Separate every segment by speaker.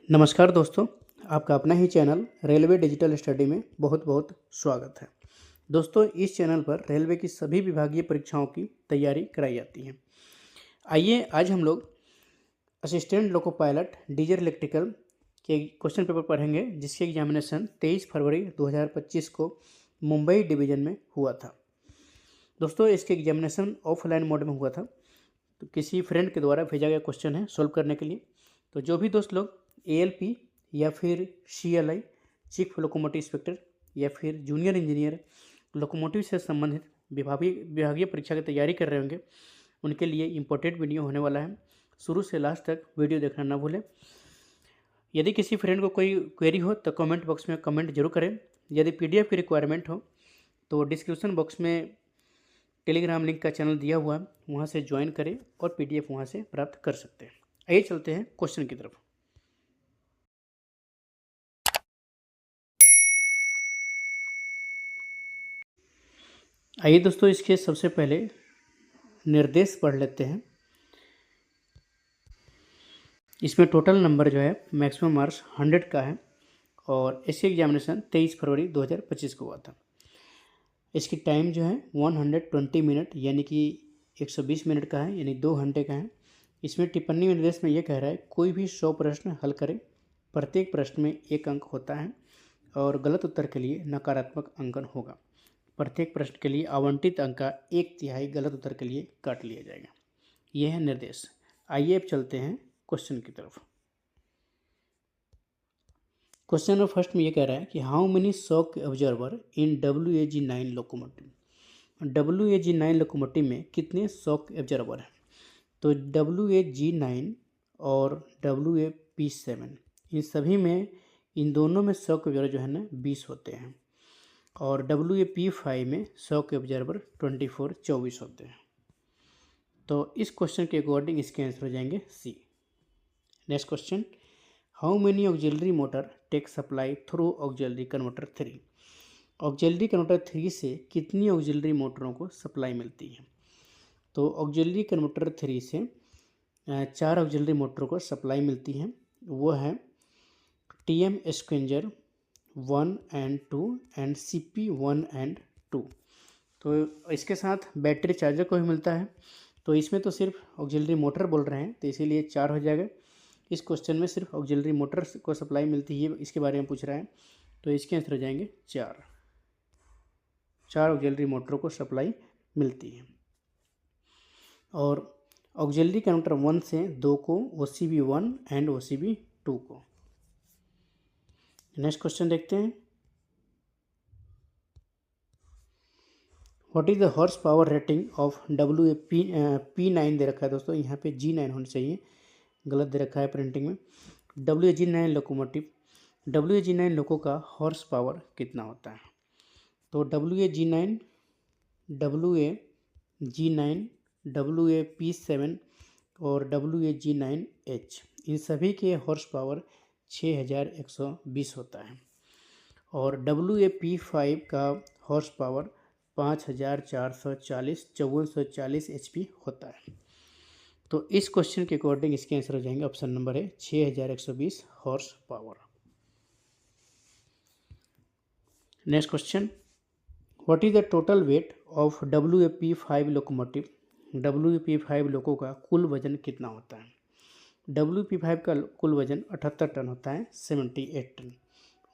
Speaker 1: नमस्कार दोस्तों, आपका अपना ही चैनल रेलवे डिजिटल स्टडी में बहुत बहुत स्वागत है। दोस्तों, इस चैनल पर रेलवे की सभी विभागीय परीक्षाओं की तैयारी कराई जाती है। आइए आज हम लोग assistant loco pilot diesel electrical के क्वेश्चन पेपर पढ़ेंगे, जिसके एग्जामिनेशन 23 फरवरी 2025 को मुंबई डिवीज़न में हुआ था। दोस्तों, इसके एग्जामिनेशन ऑफलाइन मोड में हुआ था, तो किसी फ्रेंड के द्वारा भेजा गया क्वेश्चन है सॉल्व करने के लिए। तो जो भी दोस्त लोग एएलपी या फिर सीएलआई चीफ लोकोमोटिव इंस्पेक्टर या फिर जूनियर इंजीनियर लोकोमोटिव से संबंधित विभागीय परीक्षा की तैयारी कर रहे होंगे, उनके लिए इम्पोर्टेंट वीडियो होने वाला है। शुरू से लास्ट तक वीडियो देखना ना भूलें। यदि किसी फ्रेंड को कोई क्वेरी हो तो कमेंट बॉक्स में कमेंट जरूर करें। यदि पीडीएफ की रिक्वायरमेंट हो तो डिस्क्रिप्शन बॉक्स में टेलीग्राम लिंक का चैनल दिया हुआ है, वहाँ से ज्वाइन करें और पीडीएफ वहाँ से प्राप्त कर सकते हैं। आइए चलते हैं क्वेश्चन की तरफ। आइए दोस्तों, इसके सबसे पहले निर्देश पढ़ लेते हैं। इसमें टोटल नंबर जो है मैक्सिमम मार्क्स 100 का है और इसकी एग्जामिनेशन 23 फरवरी 2025 को हुआ था। इसकी टाइम जो है 120 मिनट यानी कि 120 मिनट का है, यानी 2 घंटे का है। इसमें टिप्पणी निर्देश में ये कह रहा है कोई भी 100 प्रश्न हल करें, प्रत्येक प्रश्न में 1 अंक होता है और गलत उत्तर के लिए नकारात्मक अंकन होगा। प्रत्येक प्रश्न के लिए आवंटित अंक का 1/3 गलत उत्तर के लिए काट लिया जाएगा। यह है निर्देश। आइए अब चलते हैं क्वेश्चन की तरफ। क्वेश्चन नंबर फर्स्ट में ये कह रहा है कि how many shock observer in WAG9 locomotive. WAG9 locomotive में कितने शॉक ऑब्जर्वर हैं? तो WAG9 और WAP7 इन सभी में, इन दोनों में शॉक ऑब्जर्वर जो है ना 20 होते हैं और WAP5 में शॉक ऑब्जर्वर 24 होते हैं। तो इस क्वेश्चन के अकॉर्डिंग इसके आंसर हो जाएंगे C. Next question, how many auxiliary motor take supply through auxiliary converter 3। Auxiliary converter 3 से कितनी ऑक्सिलरी मोटरों को सप्लाई मिलती है? तो ऑक्सिलरी कन्वर्टर 3 से 4 ऑक्सिलरी मोटरों को सप्लाई मिलती है। वो है TM scavenger 1 and 2 and CP 1 and 2। तो इसके साथ बैटरी चार्जर को भी मिलता है। तो इसमें तो सिर्फ ऑक्सिलरी मोटर बोल रहे हैं, तो इसीलिए 4 हो जाएगा। इस क्वेश्चन में सिर्फ ऑक्सिलरी मोटर को सप्लाई मिलती है, इसके बारे में पूछ रहा है, तो इसके आंसर हो जाएंगे 4 ऑक्सिलरी मोटरों को सप्लाई मिलती है। और ऑक्सिलरी कन्वर्टर 1 से 2 को OCB 1 एंड OCB 2 को। नेक्स्ट क्वेश्चन देखते हैं। What is the horse power rating of P9 दे रखा है दोस्तों, यहाँ पे G9 होना चाहिए, गलत दे रखा है प्रिंटिंग में। WAG9 लोकोमोटिव, WAG9 लोको का हॉर्स पावर कितना होता है? तो WAG9, WAP7 और WAG9H इन सभी के हॉर्स पावर 6120 होता है और WAP5 का हॉर्स पावर 5440 5440 HP होता है। तो इस क्वेश्चन के अकॉर्डिंग इसके आंसर हो जाएंगे, ऑप्शन नंबर है 6120 horse power. Next question, what is the total weight of WAP5 locomotive. WAP5 लोको का कुल वजन कितना होता है? WAP5 का कुल वजन 78 टन होता है, 78 टन।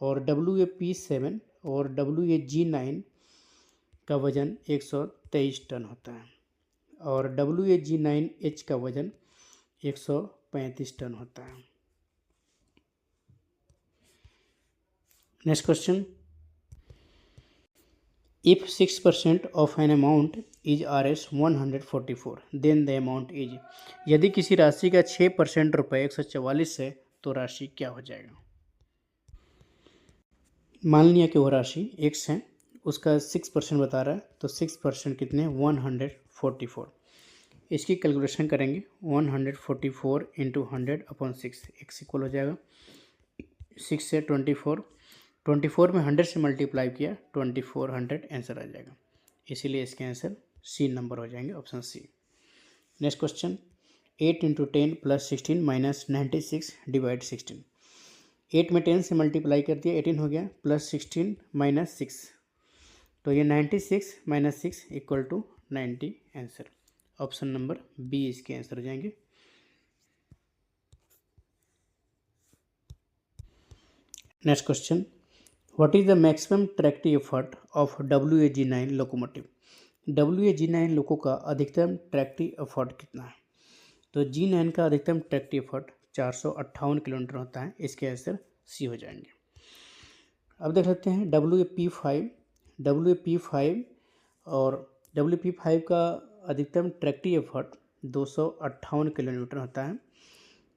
Speaker 1: और WAP7 और WAG9 का वजन 123 टन होता है और WAG9H का वजन 135 टन होता है। Next question, if 6% of an amount is RS 144 then the amount is. यदि किसी राशि का 6% रुपये 144 है तो राशि क्या हो जाएगा? मान लिया कि वो राशि x है, उसका 6% बता रहा है, तो 6% कितने? 144। इसकी कैलकुलेशन करेंगे, 144 इंटू 100/6 x इक्वल हो जाएगा 6 से 24 में 100 से मल्टीप्लाई किया, 2400 आंसर आ जाएगा। इसीलिए इसके आंसर सी नंबर हो जाएंगे, ऑप्शन सी। Next question, 8 × 10 + 16 - 96 / 16। 8 में 10 से मल्टीप्लाई कर दिया, 18 हो गया, प्लस 16 माइनस 6, तो ये 96 minus 6 equal to 90 answer. Option number B इसके आंसर हो जाएंगे। Next question, what is the maximum tractive effort of WAG9 locomotive. WAG9 loco का अधिकतम ट्रैक्टिव एफर्ट कितना है? तो G9 का अधिकतम ट्रैक्टिव एफर्ट 458 किलोमीटर होता है, इसके आंसर सी हो जाएंगे। अब देख लेते हैं WP5 और WP5 का अधिकतम ट्रैक्टिव एफर्ट 258 किलोमीटर होता है,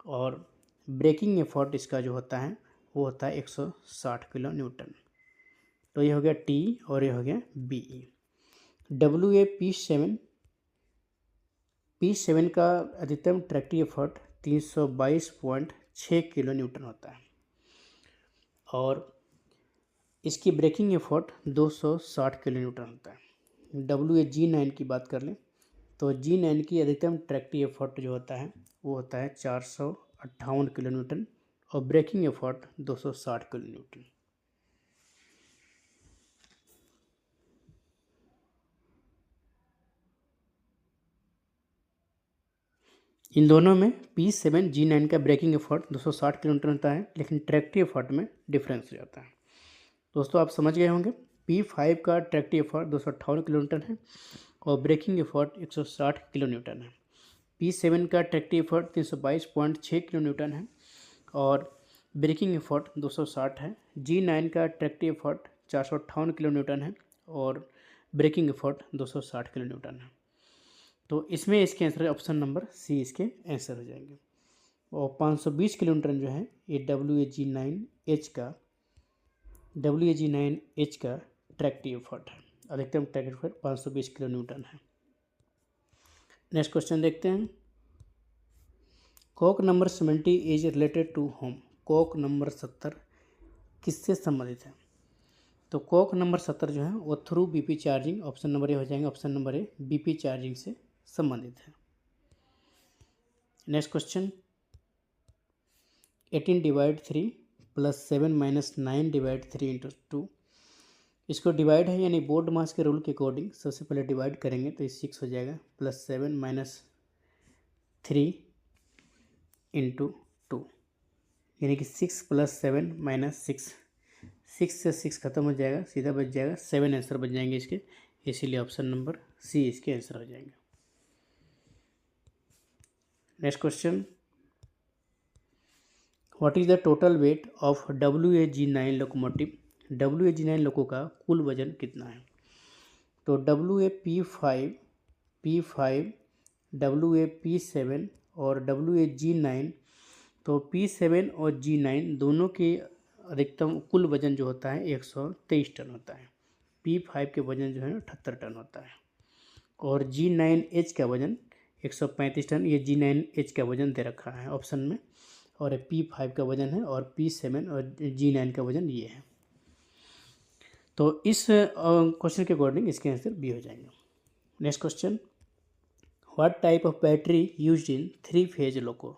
Speaker 1: और ब्रेकिंग एफर्ट इसका जो होता है वो होता है 160 किलो न्यूटन। तो ये हो गया टी और ये हो गया BE। P7 का अधिकतम ट्रैक्टिव एफर्ट 322.6 किलो न्यूटन होता है, और इसकी ब्रेकिंग एफर्ट 260 किलो न्यूटन होता है। WAG9 की बात कर लें तो G9 की अधिकतम ट्रैक्टिव एफर्ट जो होता है वो होता है 458 किलो न्यूटन, और ब्रेकिंग एफर्ट 260 किलो न्यूटन। इन दोनों में P7 G9 का ब्रेकिंग एफर्ट 260 किलोमीटर होता है, लेकिन ट्रैक्टिव एफर्ट में डिफरेंस हो जाता है। दोस्तों आप समझ गए होंगे, P5 का ट्रैक्टिव एफर्ट 258 किलोमीटर है और ब्रेकिंग एफर्ट 160 किलो न्यूटन है। P7 का ट्रैक्टिव एफर्ट 322.6 किलो न्यूटन है और ब्रेकिंग एफर्ट 260 है। G9 का ट्रैक्टिव एफर्ट 458 किलो न्यूटन है और ब्रेकिंग एफर्ट 260 किलो न्यूटन है। तो इसमें इसके आंसर ऑप्शन नंबर सी इसके आंसर हो जाएंगे। और 520 किलो न्यूटन जो है ये WAG9H का ट्रैक्टिव एफर्ट है। अधिकतम ट्रैक्टिव एफर्ट 520 किलो न्यूटन है। नेक्स्ट क्वेश्चन देखते हैं, coke number 70 is related to home. Coke number 70 किससे संबंधित है? तो कोक नंबर 70 जो है वो through BP charging, option number ए हो जाएंगे। ऑप्शन नंबर ए BP चार्जिंग से संबंधित है। Next question, 18 divide 3 plus 7 minus 9 divide 3 into 2, इसको डिवाइड है यानी बोर्ड मास के रूल के अकॉर्डिंग सबसे पहले डिवाइड करेंगे तो ये 6 हो जाएगा, प्लस 7 माइनस 3 इंटू 2, यानी कि 6 प्लस 7 माइनस 6, 6 से 6 खत्म हो जाएगा, सीधा बच जाएगा 7 आंसर बच जाएंगे इसके, इसीलिए ऑप्शन नंबर सी इसके आंसर हो जाएंगे। Next question, what is the total weight of WAG9 locomotive. WAG9 loco का कुल वजन कितना है? तो P5, WAP7 और WAG9, तो P7 और G9 दोनों के अधिकतम कुल वजन जो होता है 123 टन होता है। P5 के वजन जो है 78 टन होता है, और G9H का वजन 135 टन। ये G9H का वजन दे रखा है ऑप्शन में, और P5 का वजन है, और P7 और G9 का वजन ये है। तो इस क्वेश्चन के अकॉर्डिंग इसके आंसर बी हो जाएंगे। Next question, what type of battery used in 3 phase loco.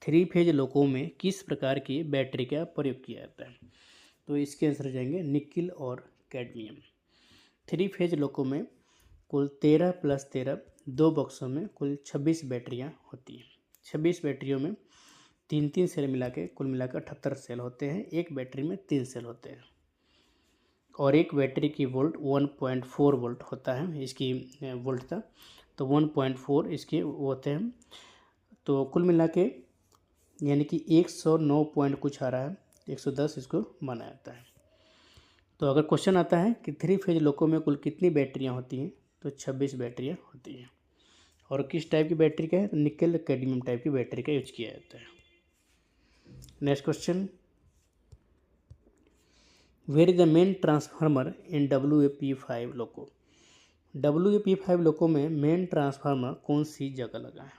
Speaker 1: 3 phase loco में किस प्रकार की बैटरी का प्रयोग किया जाता है? तो इसके आंसर हो जाएंगे निकिल और कैडमियम। 3 फेज लोको में कुल 13 प्लस 13 दो बक्सों में कुल 26 बैटरियाँ होती हैं। 26 बैटरियों में 3 सेल मिला के कुल मिलाकर 78 सेल होते हैं। एक बैटरी में 3 सेल होते हैं, और एक बैटरी की वोल्ट 1.4 वोल्ट होता है इसकी वोल्टता, तो 1.4 इसके होते हैं। तो कुल मिला के यानी कि 109 पॉइंट कुछ आ रहा है, 110 इसको माना जाता है। तो अगर क्वेश्चन आता है कि 3 फेज लोको में कुल कितनी बैटरियां होती हैं, तो 26 बैटरियां होती हैं। और किस टाइप की बैटरी का है? तो निकल कैडमियम टाइप की बैटरी का यूज किया जाता है। Next question, where is the main transformer in WAP5 loco. WAP5 loco में मेन ट्रांसफार्मर कौन सी जगह लगा है?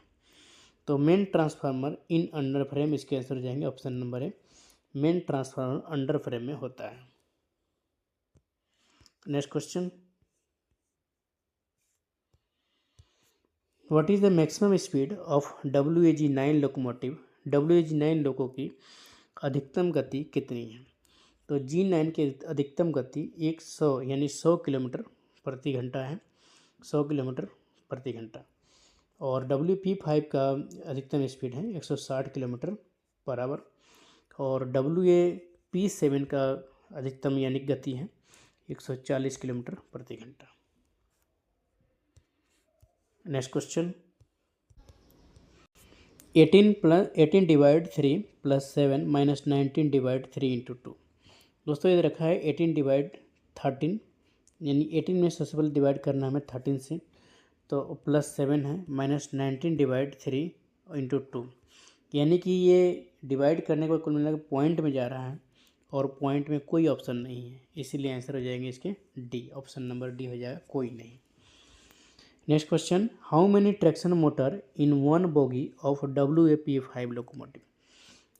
Speaker 1: तो main transformer in under frame, इसके आंसर हो जाएंगे ऑप्शन नंबर है मेन ट्रांसफार्मर अंडर फ्रेम में होता है। Next question, what is the maximum speed of WAG9 locomotive. WAG9 loco की अधिकतम गति कितनी है? तो G9 की अधिकतम गति 100 यानी 100 किलोमीटर प्रति घंटा है, 100 किलोमीटर प्रति घंटा। और WP5 का अधिकतम स्पीड है 160 किलोमीटर पर आवर। और WAP7 का अधिकतम यानी गति है 140 किलोमीटर प्रति घंटा। Next question, 18 divide 3 plus 7 minus 19 divide 3 into 2। दोस्तों ये रखा है 18 डिवाइड 13, यानी 18 में सबसे पहले डिवाइड करना है हमें 13 से, तो प्लस 7 है, माइनस 19 डिवाइड 3 इंटू 2, यानी कि ये डिवाइड करने के बाद कुल मिलाकर पॉइंट में जा रहा है और पॉइंट में कोई ऑप्शन नहीं है, इसीलिए आंसर हो जाएंगे इसके डी, ऑप्शन नंबर डी हो जाएगा, कोई नहीं। Next question, how many traction motor in one bogie of WAP5 locomotive.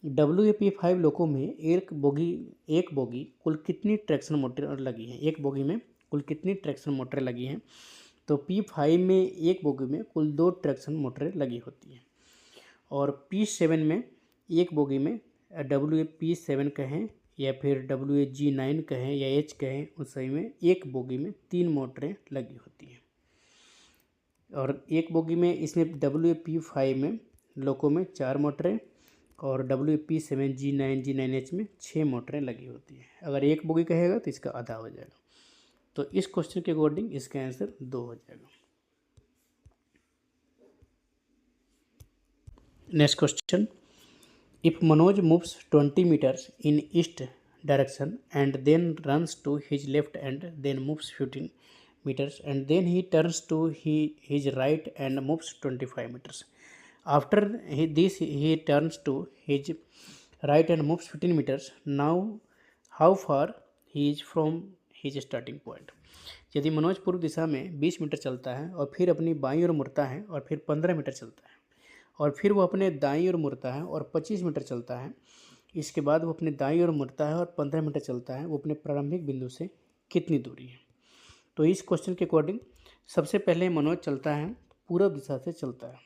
Speaker 1: WAP5 loco में एक बोगी कुल कितनी ट्रैक्शन मोटर लगी हैं? एक बोगी में कुल कितनी ट्रैक्शन मोटर लगी हैं? तो P5 में एक बोगी में कुल 2 ट्रैक्शन मोटरें लगी होती हैं। और P7 में एक बोगी में WAP7 कहें या फिर WAG9 कहें या H कहें, उस सही में एक बोगी में 3 मोटरें लगी होती हैं। और एक बोगी में इसमें WAP5 में लोको में 4 मोटरें और WAP7 G9H में 6 मोटरें लगी होती हैं। अगर एक बोगी कहेगा तो इसका आधा हो जाएगा, तो इस क्वेश्चन के अकॉर्डिंग इसका आंसर 2 हो जाएगा। Next question, if Manoj moves 20 metres in east direction and then runs to his left and then moves 15 meters and then he turns to his right and moves 25 meters. After this he turns to his right and moves 15 meters. Now how far he is from his starting point? यदि मनोज पूर्व दिशा में 20 metre चलता है और फिर अपनी बाईं ओर मुड़ता है और फिर 15 मीटर चलता है और फिर वो अपने दाईं ओर मुड़ता है और 25 मीटर चलता है, इसके बाद वो अपने दाईं ओर मुड़ता है और 15 मीटर चलता है, वो अपने प्रारंभिक बिंदु से कितनी दूरी है? तो इस क्वेश्चन के अकॉर्डिंग सबसे पहले मनोज चलता है पूर्व दिशा से चलता है,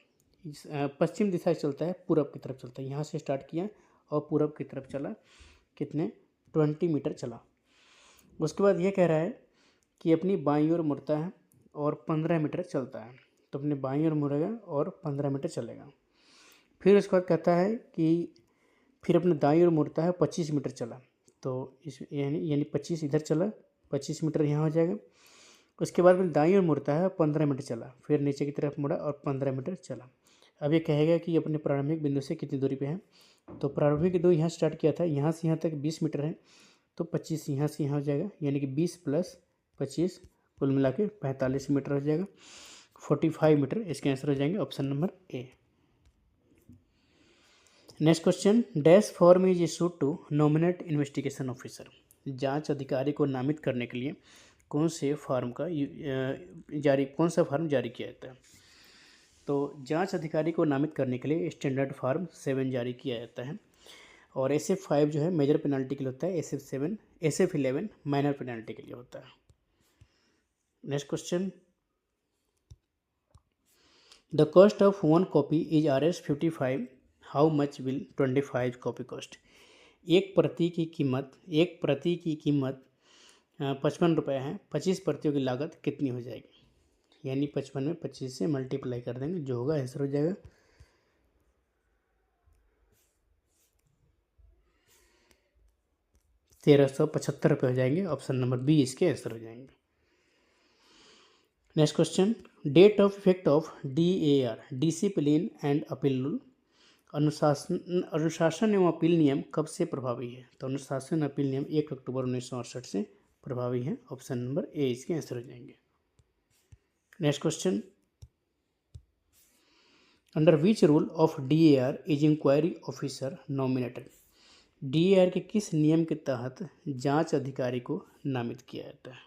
Speaker 1: पश्चिम दिशा से चलता है, पूरब की तरफ चलता है। यहाँ से स्टार्ट किया और पूरब की तरफ चला, कितने 20 मीटर चला। उसके बाद ये कह रहा है कि अपनी बाईं ओर मुड़ता है और 15 मीटर चलता है, तो अपने बाईं ओर मुड़ेगा और 15 मीटर चलेगा। फिर उसके बाद कहता है कि फिर अपने दाईं ओर मुड़ता है, 25 मीटर चला, तो इस यानी 25 इधर चला, 25 मीटर यहाँ हो जाएगा। उसके बाद में दाईं ओर मुड़ता है, 15 मीटर चला, फिर नीचे की तरफ मुड़ा और 15 मीटर चला। अब ये कहेगा कि अपने प्रारंभिक बिंदु से कितनी दूरी पे है, तो प्रारंभिक बिंदु यहाँ स्टार्ट किया था, यहाँ से यहाँ तक 20 मीटर है, तो 25 यहाँ से यहाँ हो जाएगा, यानी कि 20 प्लस 25 कुल मिला के 45 मीटर हो जाएगा, 45 मीटर इसके आंसर हो जाएंगे, option number A. Next question, dash form is issued to nominate investigation officer. जांच अधिकारी को नामित करने के लिए कौन सा फॉर्म जारी किया जाता है? तो जांच अधिकारी को नामित करने के लिए स्टैंडर्ड फॉर्म 7 जारी किया जाता है, और SF5 जो है मेजर पेनल्टी के लिए होता है, SF11 माइनर पेनल्टी के लिए होता है। Next question, the cost of 1 copy is RS55, how much will 25 copy cost. एक प्रति की कीमत 55 रुपये है, 25 प्रतियों की लागत कितनी हो जाएगी? यानी 55 में 25 से मल्टीप्लाई कर देंगे, जो होगा आंसर हो जाएगा 1375 रुपये हो जाएंगे, ऑप्शन नंबर बी इसके आंसर हो जाएंगे। Next question, date of effect of DAR discipline and appeal rule, अनुशासन एवं अपील नियम कब से प्रभावी है? तो अनुशासन अपील नियम 1 अक्टूबर 1968 से प्रभावी है, ऑप्शन नंबर ए इसके आंसर हो जाएंगे। Next question, under which rule of DAR is inquiry officer nominated. DAR के किस नियम के तहत जांच अधिकारी को नामित किया जाता है?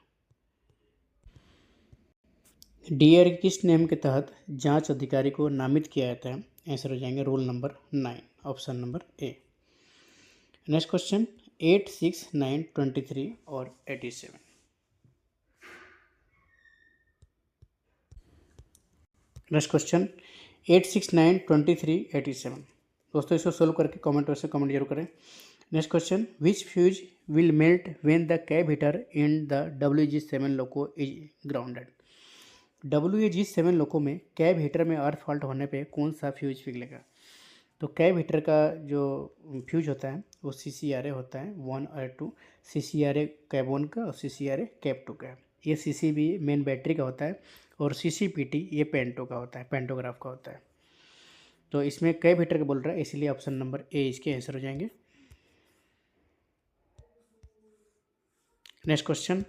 Speaker 1: DAR के किस नियम के तहत जांच अधिकारी को नामित किया जाता है? आंसर हो जाएंगे rule number 9, option number A. Next question, 8, 6, 9, 23 और 87। Next question, 8, 6, 9, 23, 87। दोस्तों इसको सोल्व करके कमेंट जरूर करें। Next question, which fuse will melt when the cab heater in the WG7 loco is grounded. WG7 लोको में कैब हीटर में अर्थ फॉल्ट होने पे कौन सा फ्यूज पिघलेगा। तो कैब हीटर का जो फ्यूज होता है वो CCRA होता है 1 और 2, CCRA कैब 1 का और CCRA कैब 2 का। ये CCB मेन बैटरी का होता है और CCPT ये पेंटो का होता है, पेंटोग्राफ का होता है। तो इसमें कैब हीटर का बोल रहा है, इसलिए ऑप्शन नंबर ए इसके आंसर हो जाएंगे। Next question,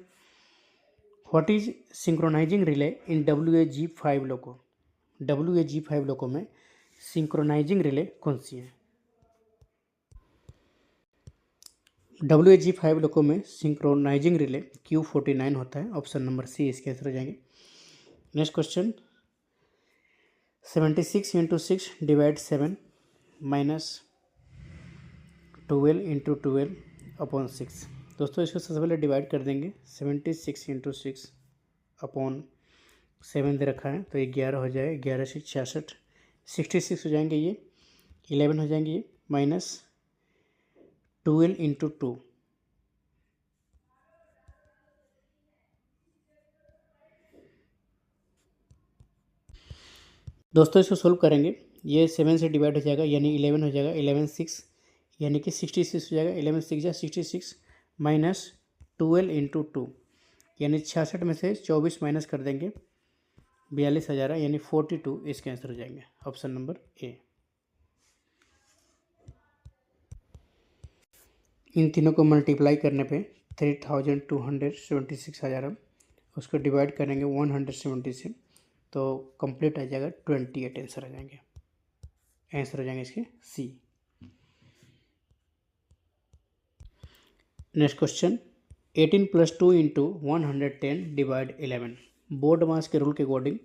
Speaker 1: what is synchronising relay in WAG5 loco. WAG5 लोको में सिंक्रोनाइजिंग रिले कौन सी है। WAG5 लोको में सिंक्रोनाइजिंग रिले Q49 होता है, ऑप्शन नंबर सी इसके आंसर हो जाएंगे। Next question, 76 × 6 divide 7 minus 12 × 12 upon 6। दोस्तों इसको सबसे पहले डिवाइड कर देंगे, 76 × 6 अपॉन 7 दे रखा है तो ये 11 हो जाए, 11 से 66, 66 हो जाएंगे, ये 11 हो जाएंगे, ये माइनस 12 × 2 दोस्तों इसको सोल्व करेंगे, ये 7 से डिवाइड हो जाएगा यानी 11 हो जाएगा, 11 6 यानी कि 66 हो जाएगा, 11 6 या 66 माइनस 12 × 2 यानी 66 में से 24 माइनस कर देंगे, 42 हज़ार यानी 42 इसके आंसर हो जाएंगे, ऑप्शन नंबर ए। इन तीनों को मल्टीप्लाई करने पे 3276 हज़ार, उसको डिवाइड करेंगे 170 से तो कंप्लीट आ जाएगा 28 आंसर आ जाएंगे, आंसर हो जाएंगे इसके C. Next question, 18 + 2 × 110 divide 11। BODMAS के रूल के अकॉर्डिंग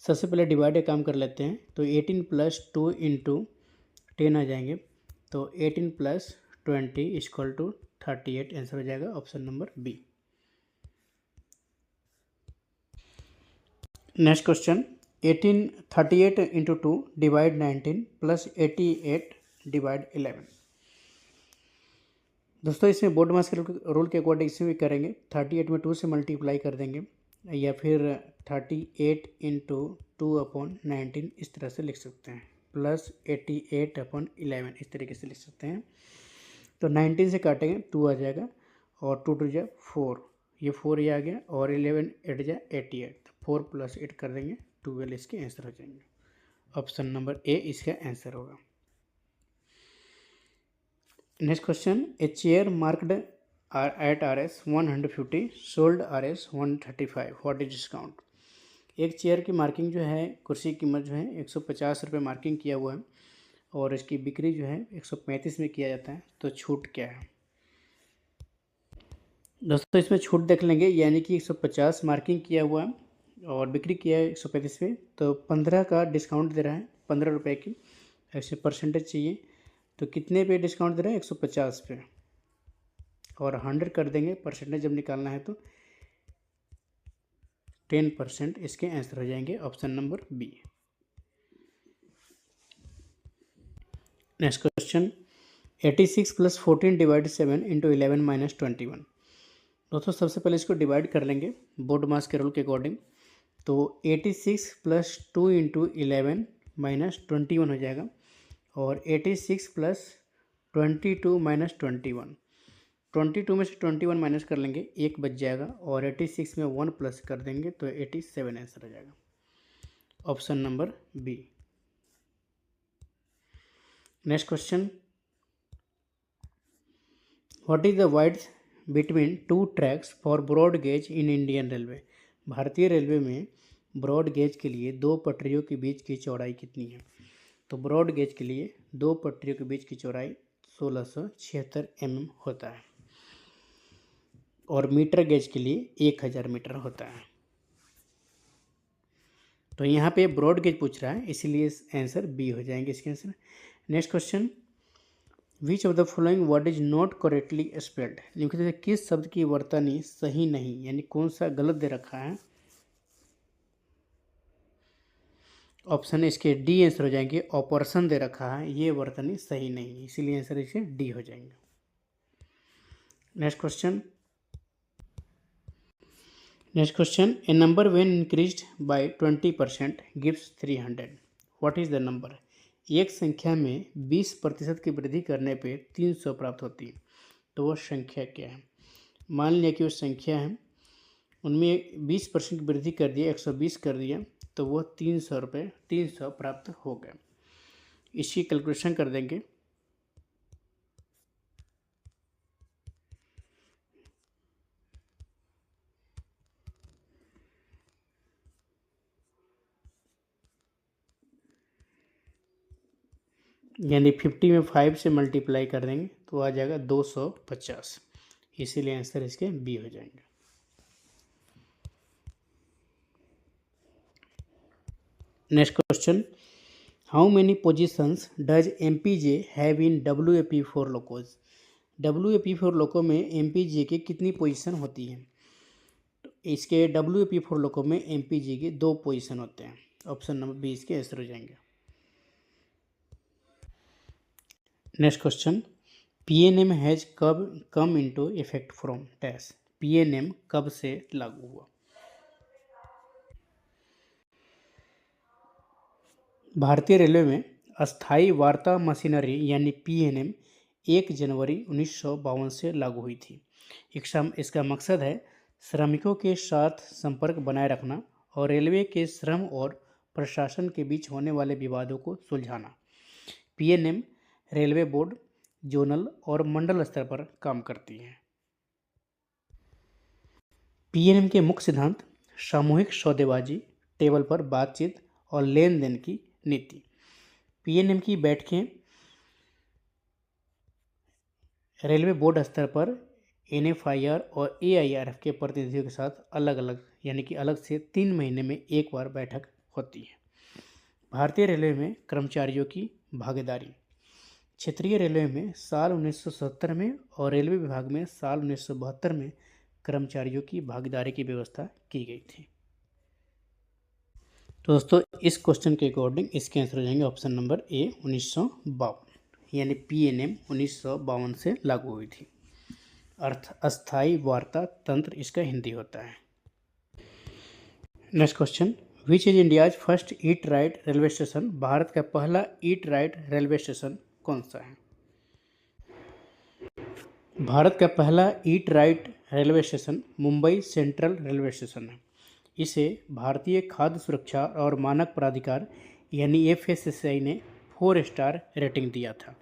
Speaker 1: सबसे पहले डिवाइड का काम कर लेते हैं, तो 18 + 2 × 10 आ जाएंगे, तो 18 + 20 = 38 आंसर हो जाएगा, option number B. Next question, 38 × 2 divide 19 + 88 divide 11। दोस्तों इसमें बोर्ड मास के रूल के अकॉर्डिंग इसमें भी करेंगे, 38 में 2 से मल्टीप्लाई कर देंगे या फिर 38 × 2/19 इस तरह से लिख सकते हैं, प्लस 88/11 इस तरीके से लिख सकते हैं। तो 19 से काटेंगे 2 आ जाएगा और 2 2 जा 4, ये 4 ये आ गया और 11 8 जा 88, तो 4 + 8 कर देंगे 12 इसके आंसर हो जाएंगे, ऑप्शन नंबर ए इसका आंसर होगा। Next question, a chair marked at RS 150 sold RS 135, what is discount. एक चेयर की मार्किंग जो है, कुर्सी की कीमत जो है 150 रुपये मार्किंग किया हुआ है और इसकी बिक्री जो है 135 में किया जाता है, तो छूट क्या है। दोस्तों इसमें छूट देख लेंगे, यानी कि 150 मार्किंग किया हुआ है और बिक्री किया है 135 में, तो 15 का डिस्काउंट दे रहा है, 15 रुपये की ऐसे परसेंटेज चाहिए, तो कितने पे डिस्काउंट दे रहा है 150 पे, और 100 कर देंगे परसेंटेज जब निकालना है तो 10% इसके आंसर हो जाएंगे, option number B. Next question, 86 + 14 divide 7 × 11 - 21। दोस्तों सबसे पहले इसको डिवाइड कर लेंगे बोर्ड मास के रूल के अकॉर्डिंग, तो 86 + 2 × 11 - 21 हो जाएगा और 86 + 22 - 21, 22 में से 21 माइनस कर लेंगे, 1 बच जाएगा और 86 में 1 प्लस कर देंगे तो 87 आंसर हो जाएगा, option number B. Next question, what is the width between 2 tracks for broad gauge in Indian railway. भारतीय रेलवे में ब्रॉड गेज के लिए 2 पटरियों के बीच की चौड़ाई कितनी है। तो ब्रॉड गेज के लिए 2 पटरियों के बीच की चौड़ाई 1676 mm होता है और मीटर गेज के लिए 1000 मीटर होता है। तो यहाँ पे ब्रॉड गेज पूछ रहा है, इसीलिए आंसर बी हो जाएंगे इसके answer. Next question, which of the following word is not correctly spelled. लिखते हैं किस शब्द की वर्तनी सही नहीं, यानी कौन सा गलत दे रखा है। ऑप्शन इसके डी आंसर हो जाएंगे, ऑपरेशन दे रखा है, ये वर्तनी सही नहीं, इसीलिए आंसर इसके डी हो जाएंगे। Next question, A number when increased by 20% gives 300, what is the number? एक संख्या में 20% की वृद्धि करने पे 300 प्राप्त होती है, तो वह संख्या क्या है? मान लिया कि वो संख्या है, उनमें 20% की वृद्धि कर दिया, 120 कर दिया, तो वह 300 प्राप्त हो गए। इसकी कैलकुलेशन कर देंगे। यानी 50 में 5 से मल्टीप्लाई कर देंगे तो आ जाएगा 250, इसीलिए आंसर इसके बी हो जाएंगे। Next question, how many positions does MPJ have in WAP4 locos? WAP4 लोको में MPJ के कितनी पोजीशन होती है? तो इसके WAP4 लोको में MPJ के 2 पोजीशन होते हैं। ऑप्शन नंबर बी इसके आंसर हो जाएंगे। नेक्स्ट क्वेश्चन, PNM हैज कब come into effect from dash? PNM कब से लागू हुआ? भारतीय रेलवे में अस्थायी वार्ता मशीनरी यानी PNM 1 जनवरी 1952 से लागू हुई थी। इसका मकसद है श्रमिकों के साथ संपर्क बनाए रखना और रेलवे के श्रम और प्रशासन के बीच होने वाले विवादों को सुलझाना। PNM रेलवे बोर्ड, जोनल और मंडल स्तर पर काम करती है। PNM के मुख्य सिद्धांत सामूहिक सौदेबाजी, टेबल पर बातचीत और लेन देन की नीति। PNM की बैठकें रेलवे बोर्ड स्तर पर NFIR और AIRF के प्रतिनिधियों के साथ अलग अलग यानी कि अलग से 3 महीने में एक बार बैठक होती है। भारतीय रेलवे में कर्मचारियों की भागीदारी। क्षेत्रीय रेलवे में साल 1970 में और रेलवे विभाग में साल 1972 में कर्मचारियों की भागीदारी की व्यवस्था की गई थी। तो दोस्तों इस क्वेश्चन के अकॉर्डिंग इसके आंसर हो जाएंगे ऑप्शन नंबर ए 1952, यानी PNM 1952 से लागू हुई थी। अर्थ अस्थायी वार्ता तंत्र इसका हिंदी होता है। Next question, which is India's first eat right railway station? Bharat का पहला ईट राइट रेलवे स्टेशन कौन सा है? भारत का पहला eat right railway station Mumbai central railway station है। इसे भारतीय खाद्य सुरक्षा और मानक प्राधिकार यानी FSSAI ने 4 स्टार रेटिंग दिया था।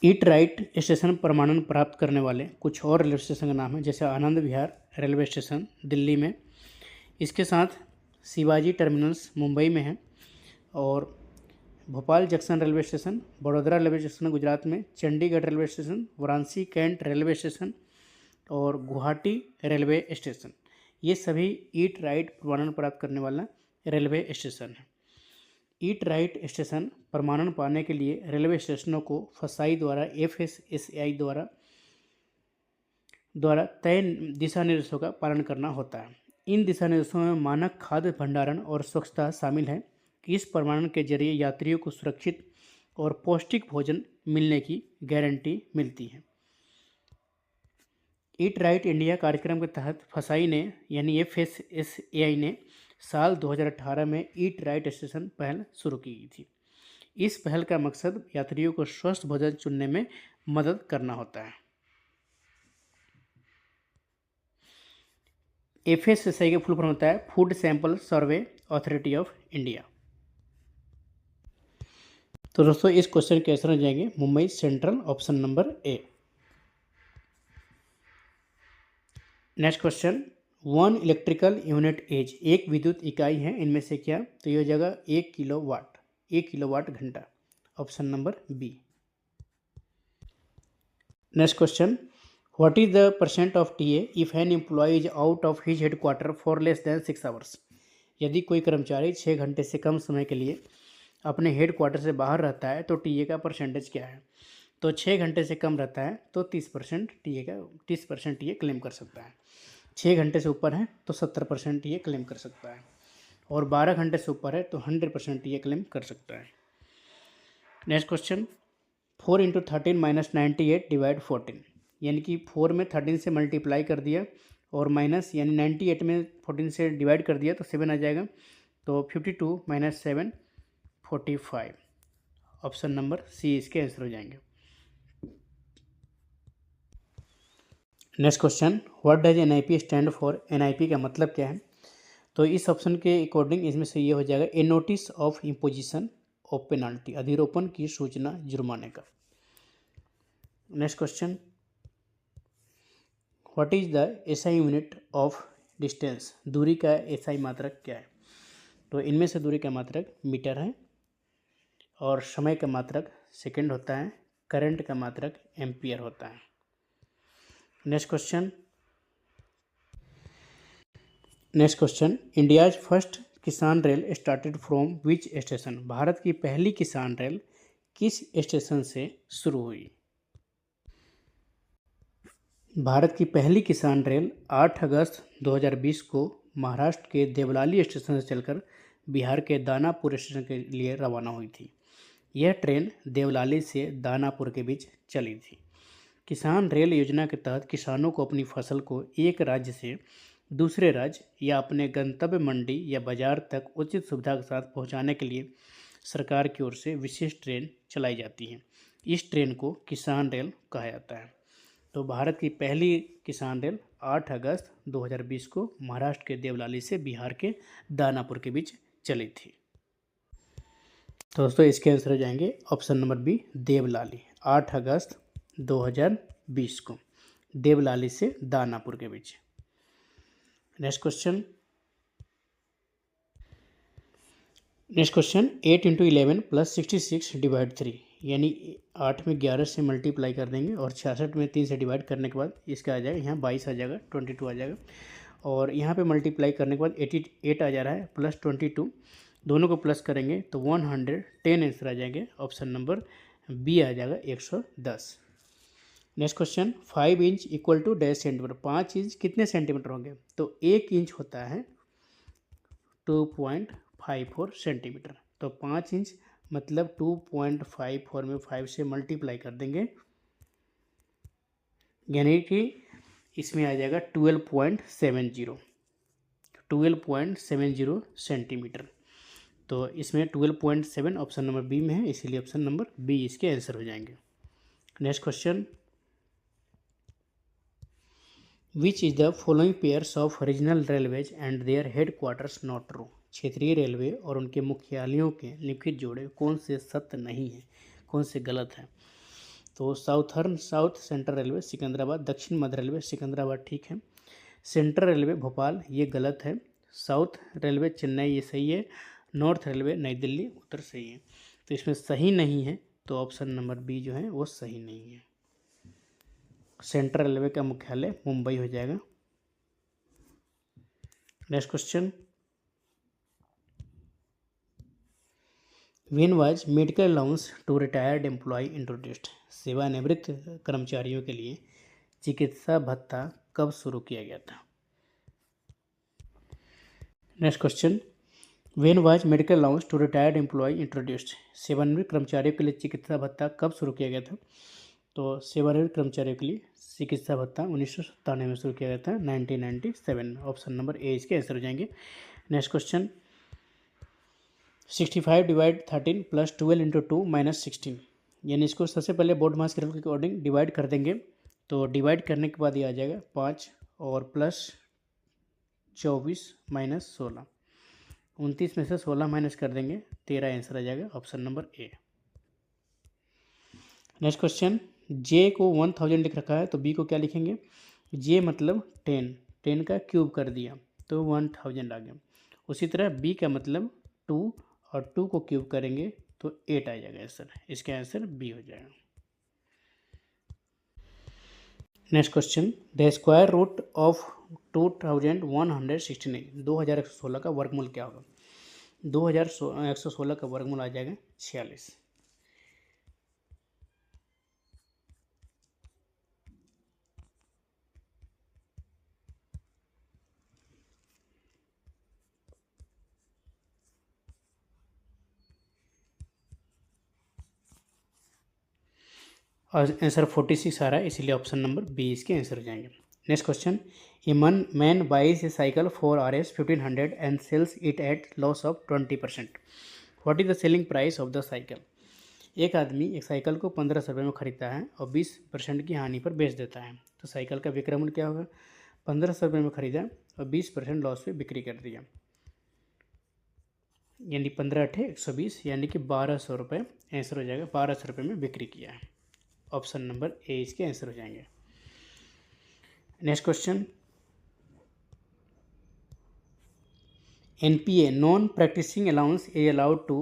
Speaker 1: ईट राइट स्टेशन प्रमाणन प्राप्त करने वाले कुछ और रेलवे स्टेशन का नाम है, जैसे आनंद विहार रेलवे स्टेशन दिल्ली में, इसके साथ शिवाजी टर्मिनल्स मुंबई में है, और Bhopal junction railway station, Vadodara railway station Gujarat में, Chandigarh railway station, Varanasi cantt railway station और गुवाहाटी रेलवे स्टेशन, ये सभी ईट राइट प्रमाणन प्राप्त करने वाला रेलवे स्टेशन है। ईट राइट स्टेशन प्रमाणन पाने के लिए रेलवे स्टेशनों को फसाई द्वारा FSSAI द्वारा तय दिशा निर्देशों का पालन करना होता है। इन दिशा निर्देशों में मानक खाद्य भंडारण और स्वच्छता शामिल है। इस प्रमाणन के जरिए यात्रियों को सुरक्षित और पौष्टिक भोजन मिलने की गारंटी मिलती है। ईट राइट इंडिया कार्यक्रम के तहत फसाई ने यानी FSSAI ने साल 2018 में ईट राइट स्टेशन पहल शुरू की गई थी। इस पहल का मकसद यात्रियों को स्वस्थ भोजन चुनने में मदद करना होता है। FSSAI का फुल फॉर्म होता है food sample survey authority of India. तो दोस्तों इस क्वेश्चन के आंसर हो जाएंगे Mumbai Central, option number A. Next question, 1 electrical unit as, एक विद्युत इकाई है इनमें से क्या? तो ये हो जाएगा 1 किलोवाट, 1 किलोवाट घंटा, option number B. Next question, what is the percent of TA if an employee is out of his headquarter for less than 6 hours? यदि कोई कर्मचारी 6 घंटे से कम समय के लिए अपने हेडक्वार्टर से बाहर रहता है तो TA का परसेंटेज क्या है? तो 6 घंटे से कम रहता है तो 30% TA क्लेम कर सकता है। 6 घंटे से ऊपर है तो 70% TA क्लेम कर सकता है, और 12 घंटे से ऊपर है तो 100% TA क्लेम कर सकता है। नेक्स्ट क्वेश्चन, 4 इंटू 13 - 98 डिवाइड 14, यानी कि 4 में 13 से मल्टीप्लाई कर दिया और माइनस यानी 98 में 14 से डिवाइड कर दिया तो 7 आ जाएगा। तो 52 - 7 45। ऑप्शन नंबर सी इसके आंसर हो जाएंगे। Next question, what does NIP stand for? NIP का मतलब क्या है? तो इस ऑप्शन के अकॉर्डिंग इसमें से ये हो जाएगा a notice of imposition of penalty, अधिरोपण की सूचना जुर्माने का। Next question, what is the SI unit of distance? दूरी का SI मात्रक क्या है? तो इनमें से दूरी का मात्रक मीटर है और समय का मात्रक सेकंड होता है, करंट का मात्रक एम्पियर होता है। नेक्स्ट क्वेश्चन, इंडियाज फर्स्ट किसान rail started from which station? Bharat की पहली किसान रेल किस स्टेशन से शुरू हुई? भारत की पहली किसान रेल 8 अगस्त 2020 को महाराष्ट्र के देवलाली स्टेशन से चलकर बिहार के दानापुर स्टेशन के लिए रवाना हुई थी। यह ट्रेन देवलाली से दानापुर के बीच चली थी। किसान रेल योजना के तहत किसानों को अपनी फसल को एक राज्य से दूसरे राज्य या अपने गंतव्य मंडी या बाजार तक उचित सुविधा के साथ पहुंचाने के लिए सरकार की ओर से विशेष ट्रेन चलाई जाती है। इस ट्रेन को किसान रेल कहा जाता है। तो भारत की पहली किसान रेल 8 अगस्त 2020 को महाराष्ट्र के देवलाली से बिहार के दानापुर के बीच चली थी। तो दोस्तों इसके आंसर हो जाएंगे ऑप्शन नंबर बी, देवलाली, 8 अगस्त 2020 को देवलाली से दानापुर के बीच। Next question, 8 into 11 plus 66 divide 3, यानी 8 में 11 से मल्टीप्लाई कर देंगे और 66 में 3 से डिवाइड करने के बाद इसका आ जाएगा, यहाँ 22 आ जाएगा, 22 आ जाएगा और यहाँ पे मल्टीप्लाई करने के बाद 88 आ जा रहा है प्लस 22, दोनों को प्लस करेंगे तो 110 आंसर आ जाएंगे। ऑप्शन नंबर बी आ जाएगा 110। Next question, 5 inch equal to dash centimetre, 5 inch कितने सेंटीमीटर होंगे? तो 1 इंच होता है 2.54 सेंटीमीटर। तो 5 इंच मतलब 2.54 में 5 से मल्टीप्लाई कर देंगे, यानी कि इसमें आ जाएगा 12.70 सेंटीमीटर। तो इसमें 12.7 ऑप्शन नंबर बी में है, इसीलिए ऑप्शन नंबर बी इसके आंसर हो जाएंगे। Next question, which is the following pairs of regional railways and their head quarters not true? क्षेत्रीय रेलवे और उनके मुख्यालयों के लिखित जोड़े कौन से सत्य नहीं है, कौन से गलत हैं? तो साउथ सेंट्रल रेलवे सिकंदराबाद, दक्षिण मध्य रेलवे सिकंदराबाद ठीक है, सेंट्रल रेलवे भोपाल ये गलत है, साउथ रेलवे चेन्नई ये सही है, नॉर्थ रेलवे नई दिल्ली उत्तर सही है। तो इसमें सही नहीं है, तो ऑप्शन नंबर बी जो है वो सही नहीं है। सेंट्रल रेलवे का मुख्यालय मुंबई हो जाएगा। Next question, when was medical allowance to retired employee introduced? सेवानिवृत्त कर्मचारियों के लिए चिकित्सा भत्ता कब शुरू किया गया था? Next question, when was medical allowance to retired employee introduced? सेवानिवृत्त कर्मचारियों के लिए चिकित्सा भत्ता कब शुरू किया गया था? तो सेवानिवृत्त कर्मचारियों के लिए चिकित्सा भत्ता 1997 में शुरू किया गया था, 1997। ऑप्शन नंबर ए इसके आंसर हो जाएंगे। Next question, 65 divide 13 plus 12 into 2 minus 16, यानी इसको सबसे पहले बोर्ड मास के रूल के अकॉर्डिंग डिवाइड कर देंगे। तो डिवाइड करने के बाद ये आ जाएगा 5 और प्लस 24 माइनस 16, 29 में से 16 माइनस कर देंगे, 13 आंसर आ जाएगा। Option number A. Next question, J को 1000 लिख रखा है तो बी को क्या लिखेंगे? जे मतलब 10 का क्यूब कर दिया तो 1000 आ गया। उसी तरह बी का मतलब 2 और 2 को क्यूब करेंगे तो 8 आ जाएगा आंसर, इसका आंसर बी हो जाएगा। Next question, the square root of 2116, 2116 का वर्गमूल क्या होगा? 2116 का वर्गमूल आ जाएगा 46। और आंसर 46 आ रहा है, इसीलिए ऑप्शन नंबर बी इसके आंसर हो जाएंगे। Next question, a man buys a cycle for RS 1500 and sells it at loss of 20%। What is the selling price of the cycle. एक आदमी एक साइकिल को 1500 रुपये में खरीदता है और 20% की हानि पर बेच देता है, तो साइकिल का विक्रय मूल्य क्या होगा। 1500 रुपये में खरीदा और 20% लॉस पे बिक्री कर दिया, यानी 15 अठे 120, यानी कि 1200 रुपये आंसर हो जाएगा। 1200 रुपये में बिक्री किया है, ऑप्शन नंबर ए इसके आंसर हो जाएंगे। Next question, NPA non practising allowance is allowed to.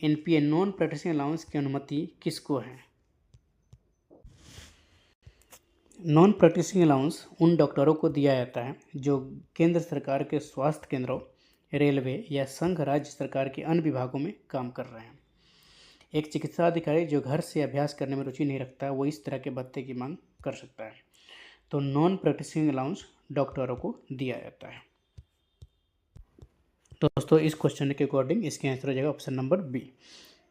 Speaker 1: NPA non practising allowance की अनुमति किसको है। नॉन प्रैक्टिसिंग अलाउंस उन डॉक्टरों को दिया जाता है जो केंद्र सरकार के स्वास्थ्य केंद्रों, रेलवे या संघ राज्य सरकार के अन्य विभागों में काम कर रहे हैं। एक चिकित्सा अधिकारी जो घर से अभ्यास करने में रुचि नहीं रखता है वो इस तरह के भत्ते की मांग कर सकता है। तो नॉन प्रैक्टिसिंग अलाउंस डॉक्टरों को दिया जाता है। तो दोस्तों इस क्वेश्चन के अकॉर्डिंग इसके आंसर हो जाएगा option number B,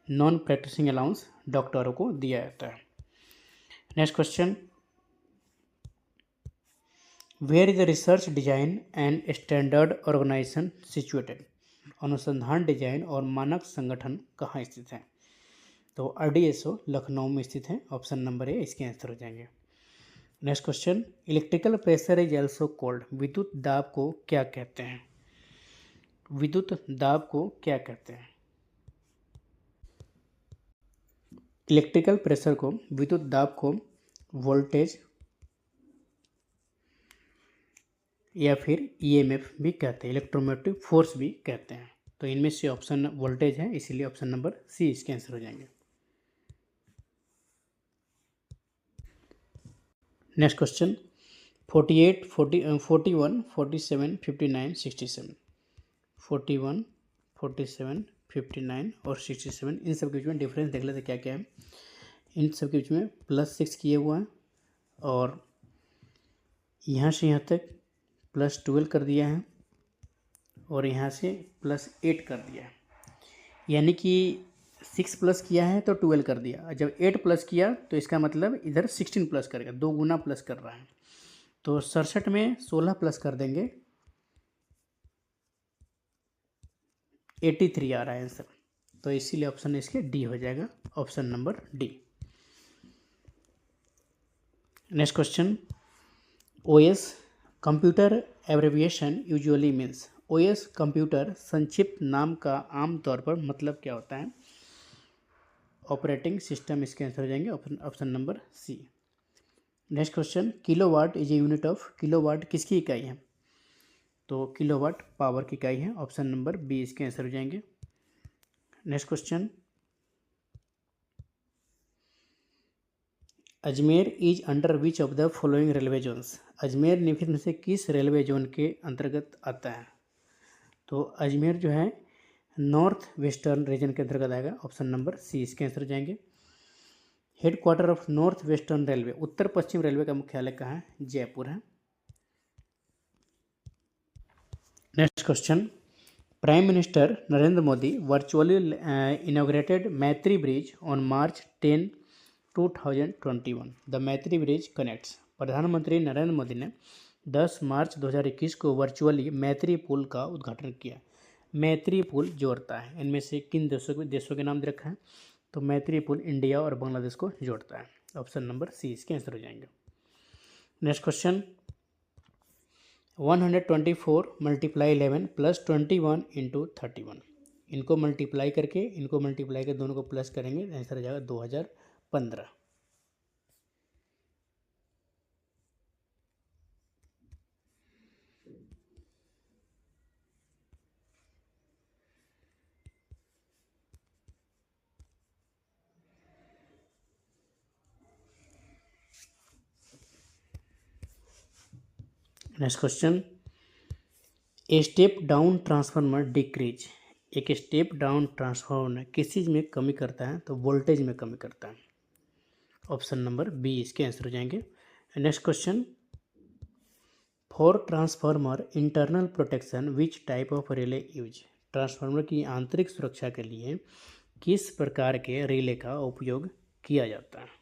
Speaker 1: non practising allowance डॉक्टरों को दिया जाता है। Next question, where is the research design and standard organisation situated. अनुसंधान डिजाइन और मानक संगठन कहाँ स्थित है। तो RDSO लखनऊ में स्थित है, ऑप्शन नंबर ए इसके आंसर हो जाएंगे। Next question, electrical pressure is also called. विद्युत दाब को क्या कहते हैं। विद्युत दाब को क्या कहते हैं। इलेक्ट्रिकल प्रेशर को, विद्युत दाब को वोल्टेज या फिर EMF भी कहते हैं, इलेक्ट्रोमैग्नेटिक फोर्स भी कहते हैं। तो इनमें से ऑप्शन वोल्टेज है, इसीलिए ऑप्शन नंबर सी इसके आंसर हो जाएंगे। Next question, 48, 41, 47, 59, 67। 41, 47, 59 और 67, इन सब के बीच में डिफरेंस देख लेते क्या क्या है। इन सब के बीच में +6 किए हुआ है और यहाँ से यहाँ तक +12 कर दिया है और यहाँ से +8 कर दिया है, यानी कि 6 प्लस किया है तो 12 कर दिया। जब 8 प्लस किया तो इसका मतलब इधर 16 प्लस करेगा, 2 गुना प्लस कर रहा है। तो 67 में 16 प्लस कर देंगे, 83 आ रहा है आंसर। तो इसीलिए ऑप्शन इसके डी हो जाएगा, option number D. Next question, OS computer एब्रेविएशन usually means. OS computer संक्षिप्त नाम का आमतौर पर मतलब क्या होता है। ऑपरेटिंग सिस्टम इसके आंसर हो जाएंगे, option number C. Next question, kilowatt is a unit of. Kilowatt किसकी इकाई है। तो किलोवाट पावर की इकाई है, ऑप्शन नंबर बी इसके आंसर हो जाएंगे। Next question, Ajmer is under which of the following railway zones. Ajmer निम्नलिखित में से किस रेलवे जोन के अंतर्गत आता है। तो अजमेर जो है नॉर्थ वेस्टर्न रीजन के अंतर्गत आएगा, ऑप्शन नंबर सी इसके आंसर हो जाएंगे। Headquarter of north western railway, Uttar Paschim railway का मुख्यालय कहाँ है, जयपुर है। Next question, prime minister Narendra Modi virtually inaugurated मैत्री ब्रिज ऑन March 10, 2021। द मैत्री ब्रिज कनेक्ट्स। प्रधानमंत्री नरेंद्र मोदी ने 10 मार्च 2021 को वर्चुअली मैत्री पुल का उद्घाटन किया। मैत्री पुल जोड़ता है, इनमें से किन देशों के नाम दे रखा है। तो मैत्री पुल इंडिया और बांग्लादेश को जोड़ता है, ऑप्शन नंबर सी इसके आंसर हो जाएंगे। Next question, 124 × 11 + 21 × 31। इनको मल्टीप्लाई करके दोनों को प्लस करेंगे, आंसर हो जाएगा 2015। Next question, a step down transformer decrease. एक स्टेप डाउन ट्रांसफार्मर किस चीज़ में कमी करता है, तो वोल्टेज में कमी करता है, ऑप्शन नंबर बी इसके आंसर हो जाएंगे। Next question, for transformer internal protection which type of relay use. Transformer की आंतरिक सुरक्षा के लिए किस प्रकार के रिले का उपयोग किया जाता है।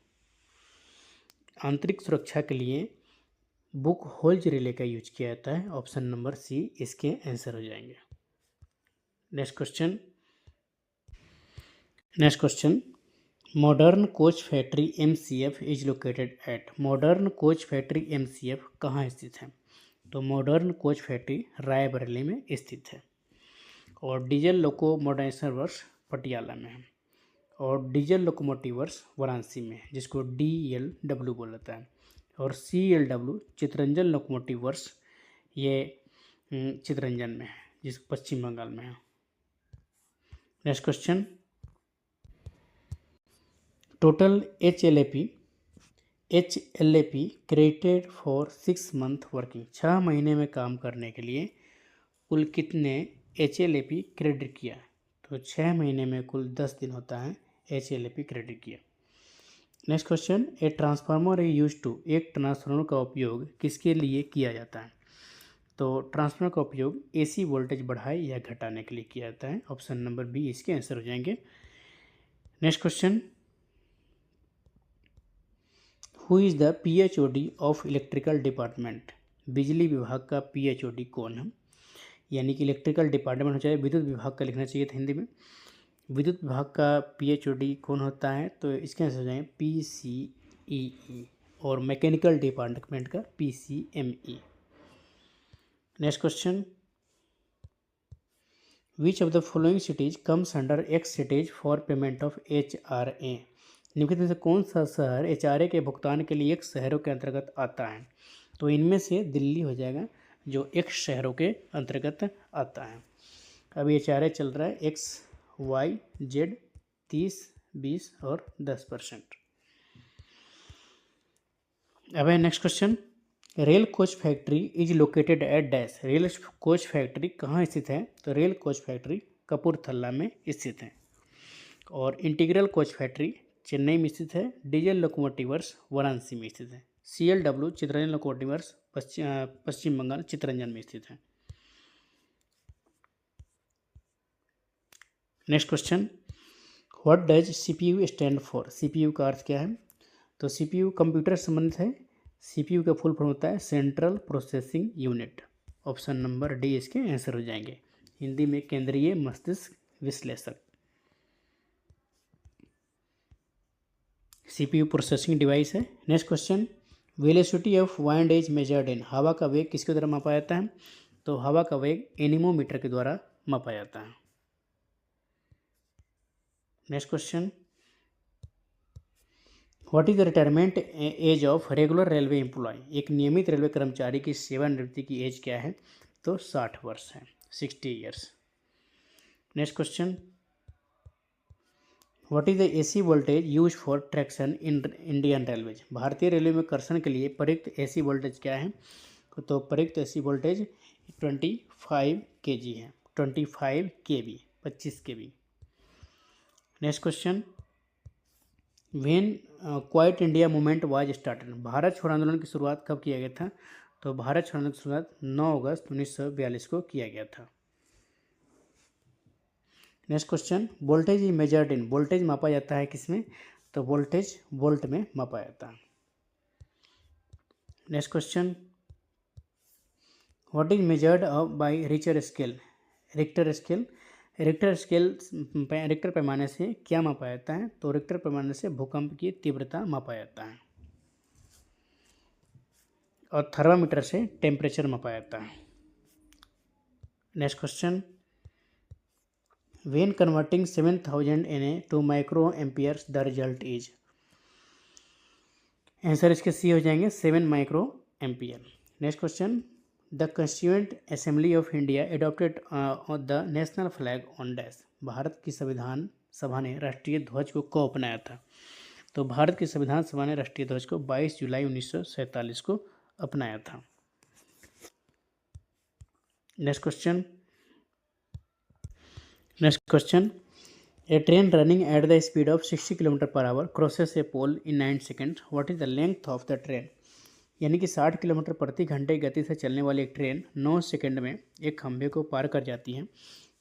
Speaker 1: आंतरिक सुरक्षा के लिए बुक होल्ज रिले का यूज किया जाता है। ऑप्शन नंबर सी इसके आंसर हो जाएंगे। Next question modern coach factory MCF is located at. Modern coach factory MCF कहाँ स्थित है? तो मॉडर्न कोच फैक्ट्री रायबरेली में स्थित है। और diesel loco modernisation works Patiala में है। और डीजल लोकोमोटिव वर्क्स वाराणसी में है, जिसको DLW बोला जाता है। और CLW चितरंजन लोकोमोटिव वर्क्स ये चितरंजन में है, जिसको पश्चिम बंगाल में है। Next question total HLAP credited for 6 month working. 6 महीने में काम करने के लिए कुल कितने HLAP क्रेडिट किया? तो 6 महीने में कुल 10 दिन होता है HLAP क्रेडिट किया। Next question a transformer use to. एक ट्रांसफार्मर का उपयोग किसके लिए किया जाता है? तो ट्रांसफार्मर का उपयोग AC वोल्टेज बढ़ाए या घटाने के लिए किया जाता है। ऑप्शन नंबर बी इसके आंसर हो जाएंगे। Next question who is the PHOD of electrical department. बिजली विभाग का PHOD कौन है? यानी कि इलेक्ट्रिकल डिपार्टमेंट हो चाहे विद्युत विभाग का लिखना चाहिए था हिंदी में। विद्युत विभाग का PHOD कौन होता है? तो इसके आंसर हो जाएंगे PCEE। और मैकेनिकल डिपार्टमेंट का PCME। Next question which of the following cities comes under x cities for payment of HRA। निम्नलिखित में से कौन सा शहर HRA के भुगतान के लिए एक शहरों के अंतर्गत आता है? तो इनमें से दिल्ली हो जाएगा, जो एक शहरों के अंतर्गत आता है। अभी HRA चल रहा है XYZ 30, 20 और 10%। अब है next question rail coach factory is located at dash. Rail coach factory कहाँ स्थित है? तो रेल कोच फैक्ट्री कपूरथला में स्थित है। और इंटीग्रल कोच फैक्ट्री चेन्नई में स्थित है। डीजल लोकोमोटिवर्स वाराणसी में स्थित है। CLW चितरंजन लोकोमोटिवर्स पश्चिम बंगाल चितरंजन में स्थित है। Next question what does CPU stand for. CPU का अर्थ क्या है? तो CPU कंप्यूटर से संबंधित है। CPU का फुल फॉर्म होता है central processing unit. Option number D इसके आंसर हो जाएंगे। हिंदी में केंद्रीय मस्तिष्क विश्लेषक। CPU प्रोसेसिंग डिवाइस है। Next question velocity of wind is measured in. हवा का वेग किसके द्वारा मापा जाता है? तो हवा का वेग एनीमोमीटर के द्वारा मापा जाता है। Next question what is the retirement age of regular railway employee. एक नियमित रेलवे कर्मचारी की सेवानिवृत्ति की एज क्या है? तो 60 वर्ष है, 60 years. Next question what is the AC voltage use for traction in Indian railways. भारतीय रेलवे में कर्षण के लिए प्रयुक्त AC वोल्टेज क्या है? तो प्रयुक्त AC वोल्टेज 25 kg है, 25 kV, 25 kV। Next question when quite India movement was started. Bharat छोड़ो आंदोलन की शुरुआत कब किया गया था? तो भारत छोड़ो आंदोलन की शुरुआत 9 अगस्त 1942 को किया गया था। Next question voltage is measured in. Voltage मापा जाता है किसमें? तो वोल्टेज वोल्ट में मापा जाता है। Next question what is measured by Richter scale. Richter scale Richter पैमाने से क्या मापा जाता है? तो रिक्टर पैमाने से भूकंप की तीव्रता मापा जाता है। और थर्मामीटर से टेम्परेचर मापा जाता है। Next question when converting 7000 Na to micro amperes the result is. Answer इसके सी हो जाएंगे 7 micro ampere. Next question the constituent assembly of India adopted the national flag on dash. भारत की संविधान सभा ने राष्ट्रीय ध्वज को कब अपनाया था? तो भारत की संविधान सभा ने राष्ट्रीय ध्वज को 22 जुलाई 1947 को अपनाया था। Next question a train running at the speed of 60 km/h crosses a pole in 9 seconds। What is the length of the train. यानी कि 60 किलोमीटर प्रति घंटे की गति से चलने वाली एक ट्रेन 9 सेकंड में एक खंभे को पार कर जाती है।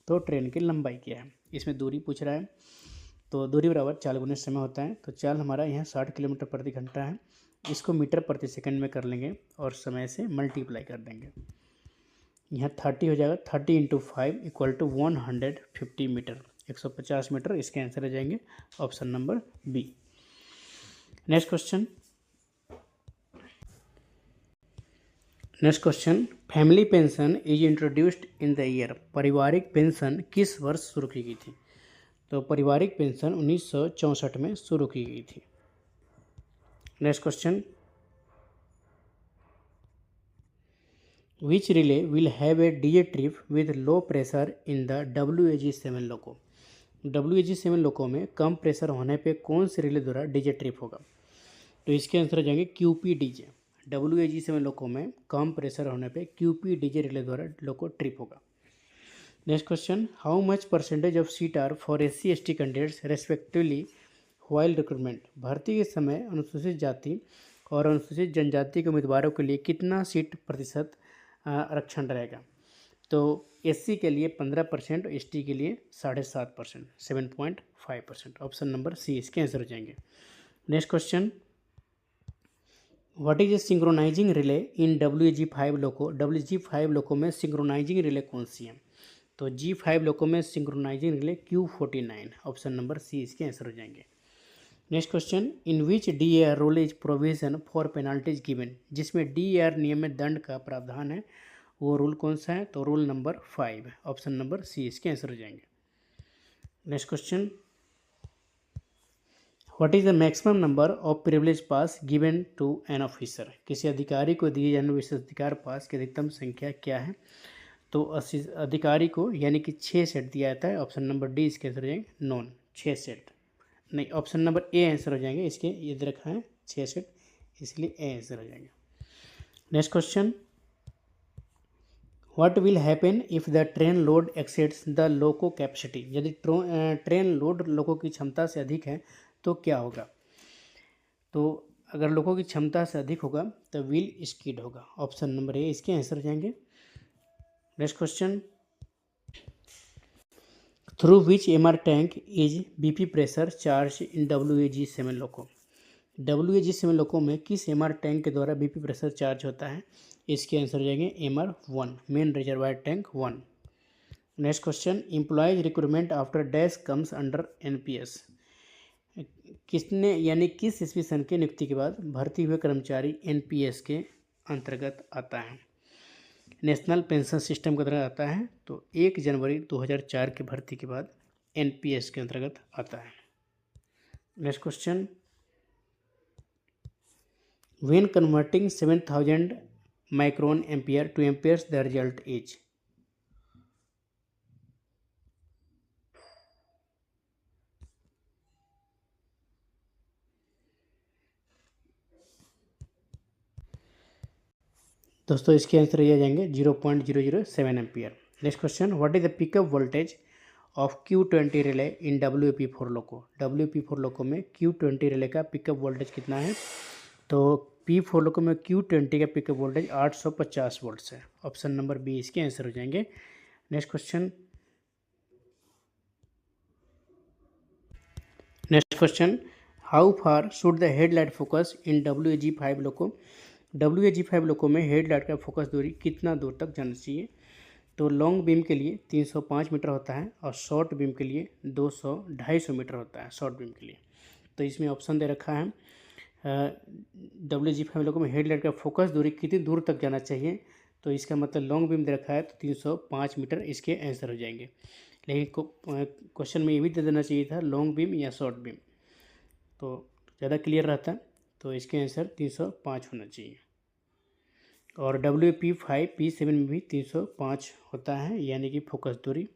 Speaker 1: तो ट्रेन की लंबाई क्या है? इसमें दूरी पूछ रहा है। तो दूरी बराबर चाल गुने समय होता है। तो चाल हमारा यहाँ 60 किलोमीटर प्रति घंटा है, इसको मीटर प्रति सेकंड में कर लेंगे और समय से मल्टीप्लाई कर देंगे। यहाँ 30 हो जाएगा, 30 into 5 equal to 150 metre, 150 metre. इसके आंसर आ जाएंगे option number B. Next question, family pension is introduced in the year. पारिवारिक पेंशन किस वर्ष शुरू की गई थी? तो पारिवारिक पेंशन 1964 में शुरू की गई थी। Next question, which relay will have a DJ trip with low pressure in the WAG-7 loco. WAG-7 लोको में कम प्रेशर होने पे कौन से रिले द्वारा डीजे ट्रिप होगा? तो इसके आंसर हो जाएंगे QP-DJ। WAG-7 लोको में कम प्रेशर होने पे QP-DJ रिले द्वारा लोको ट्रिप होगा। Next question, how much percentage of seat are for SC/ST candidates respectively while recruitment. भर्ती के समय अनुसूचित जाति और अनुसूचित जनजाति के उम्मीदवारों के लिए कितना सीट प्रतिशत आरक्षण रहेगा? तो SC के लिए 15% और ST के लिए 7.5%, 7.5%। ऑप्शन नंबर सी इसके आंसर हो जाएंगे। Next question, what is a synchronising relay in WAG-5 loco. WAG-5 लोको में सिंक्रोनाइजिंग रिले कौन सी है? तो G5 लोको में synchronising relay Q49। Option number C इसके आंसर हो जाएंगे। Next question, in which DAR rule is provision for penalties given. जिसमें DAR नियम में दंड का प्रावधान है वो रूल कौन सा है? तो rule number 5। Option number C इसके आंसर हो जाएंगे। Next question, what is the maximum number of privilege pass given to an officer. किसी अधिकारी को दिए जाने विशेष अधिकार पास की अधिकतम संख्या क्या है? तो अधिकारी को यानी कि 6 सेट दिया जाता है। ऑप्शन नंबर डी इसके आंसर हो जाएंगे नॉन, 6 सेट नहीं। ऑप्शन नंबर ए आंसर हो जाएंगे इसके, ये दे रखा है 6 सेट, इसलिए ए आंसर हो जाएंगे। Next question, what will happen if the train load exceeds the loco capacity. यदि ट्रेन लोड लोको की क्षमता से अधिक है तो क्या होगा? तो अगर लोको की क्षमता से अधिक होगा तो व्हील स्किड होगा। ऑप्शन नंबर ए इसके आंसर हो जाएंगे। Next question, through which MR tank is BP pressure charge in WAG-7 loco. WAG-7 लोको में किस MR टैंक के द्वारा BP प्रेशर चार्ज होता है? इसके आंसर हो जाएंगे MR1, main reservoir tank 1। Next question, employees recruitment after dash comes under NPS। किसने यानी किस ईस्वी सन के नियुक्ति के बाद भर्ती हुए कर्मचारी NPS के अंतर्गत आता है? नेशनल पेंशन सिस्टम के अंतर्गत आता है। तो 1 जनवरी 2004 की भर्ती के बाद NPS के अंतर्गत आता है। Next question, when converting 7000 micron ampere to amperes the result is. दोस्तों इसके आंसर ये आ जाएंगे 0.007 ampere. Next question, what is the pickup voltage of Q20 relay in WP4 loco. WP4 loco में Q20 रिले का पिकअप वोल्टेज कितना है? तो P4 लोको में Q20 का पिकअप वोल्टेज 850 वोल्ट्स है। ऑप्शन नंबर बी इसके आंसर हो जाएंगे। Next question, how far should the headlight focus in WAG-5 loco. WAG-5 लोको में हेडलाइट का फोकस दूरी कितना दूर तक जाना चाहिए? तो लॉन्ग बीम के लिए 305 मीटर होता है और शॉर्ट बीम के लिए 250 मीटर होता है शॉर्ट बीम के लिए। तो इसमें ऑप्शन दे रखा है WAG-5 लोको में हेडलाइट का फोकस दूरी कितनी दूर तक जाना चाहिए? तो इसका मतलब लॉन्ग बीम दे रखा है तो 305 मीटर इसके आंसर हो जाएंगे। लेकिन क्वेश्चन में ये भी दे देना चाहिए था लॉन्ग बीम या शॉर्ट बीम, तो ज़्यादा क्लियर रहता। तो इसके आंसर 305 होना चाहिए। और WP5 P7 में भी 305 होता है यानी कि फोकस दूरी।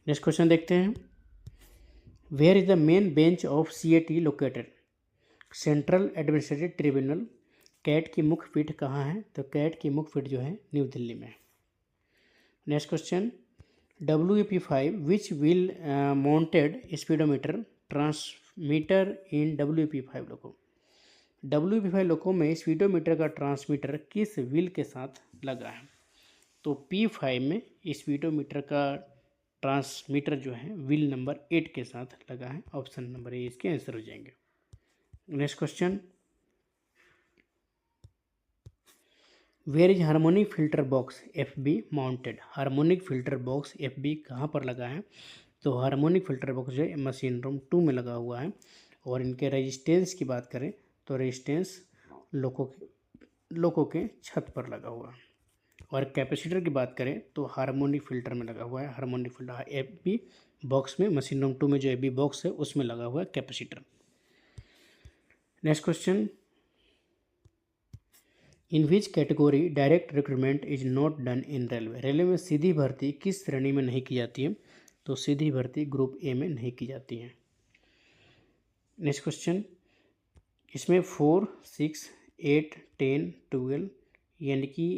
Speaker 1: नेक्स्ट क्वेश्चन देखते हैं, where is the main bench of CAT located. Central administrative tribunal CAT की मुख्य पीठ कहाँ है? तो कैट की मुख्य पीठ जो है न्यू दिल्ली में। Next question, WP5 which will mounted speedometer transmitter in WP5 loco. WP5 लोको में स्पीडोमीटर का ट्रांसमीटर किस व्हील के साथ लगा है? तो P5 में स्पीडोमीटर का ट्रांसमीटर जो है व्हील नंबर 8 के साथ लगा है। ऑप्शन नंबर ए इसके आंसर हो जाएंगे। Next question, where is harmonic filter box F B mounted. Harmonic filter box F B कहाँ पर लगा है? तो हार्मोनिक फिल्टर बॉक्स जो है मशीन रूम 2 में लगा हुआ है। और इनके रेजिस्टेंस की बात करें तो रेजिस्टेंस लोको के छत पर लगा हुआ है। और कैपेसिटर की बात करें तो हार्मोनिक फिल्टर में लगा हुआ है। Harmonic filter F B box में, मशीन रूम 2 में जो एफ बी बॉक्स है उसमें लगा हुआ है capacitor. Next question, in which category direct recruitment is not done in railway. Railway में सीधी भर्ती किस श्रेणी में नहीं की जाती है? तो सीधी भर्ती ग्रुप ए में नहीं की जाती है। नेक्स्ट क्वेश्चन, इसमें 4, 6, 8, 10, 12 यानी कि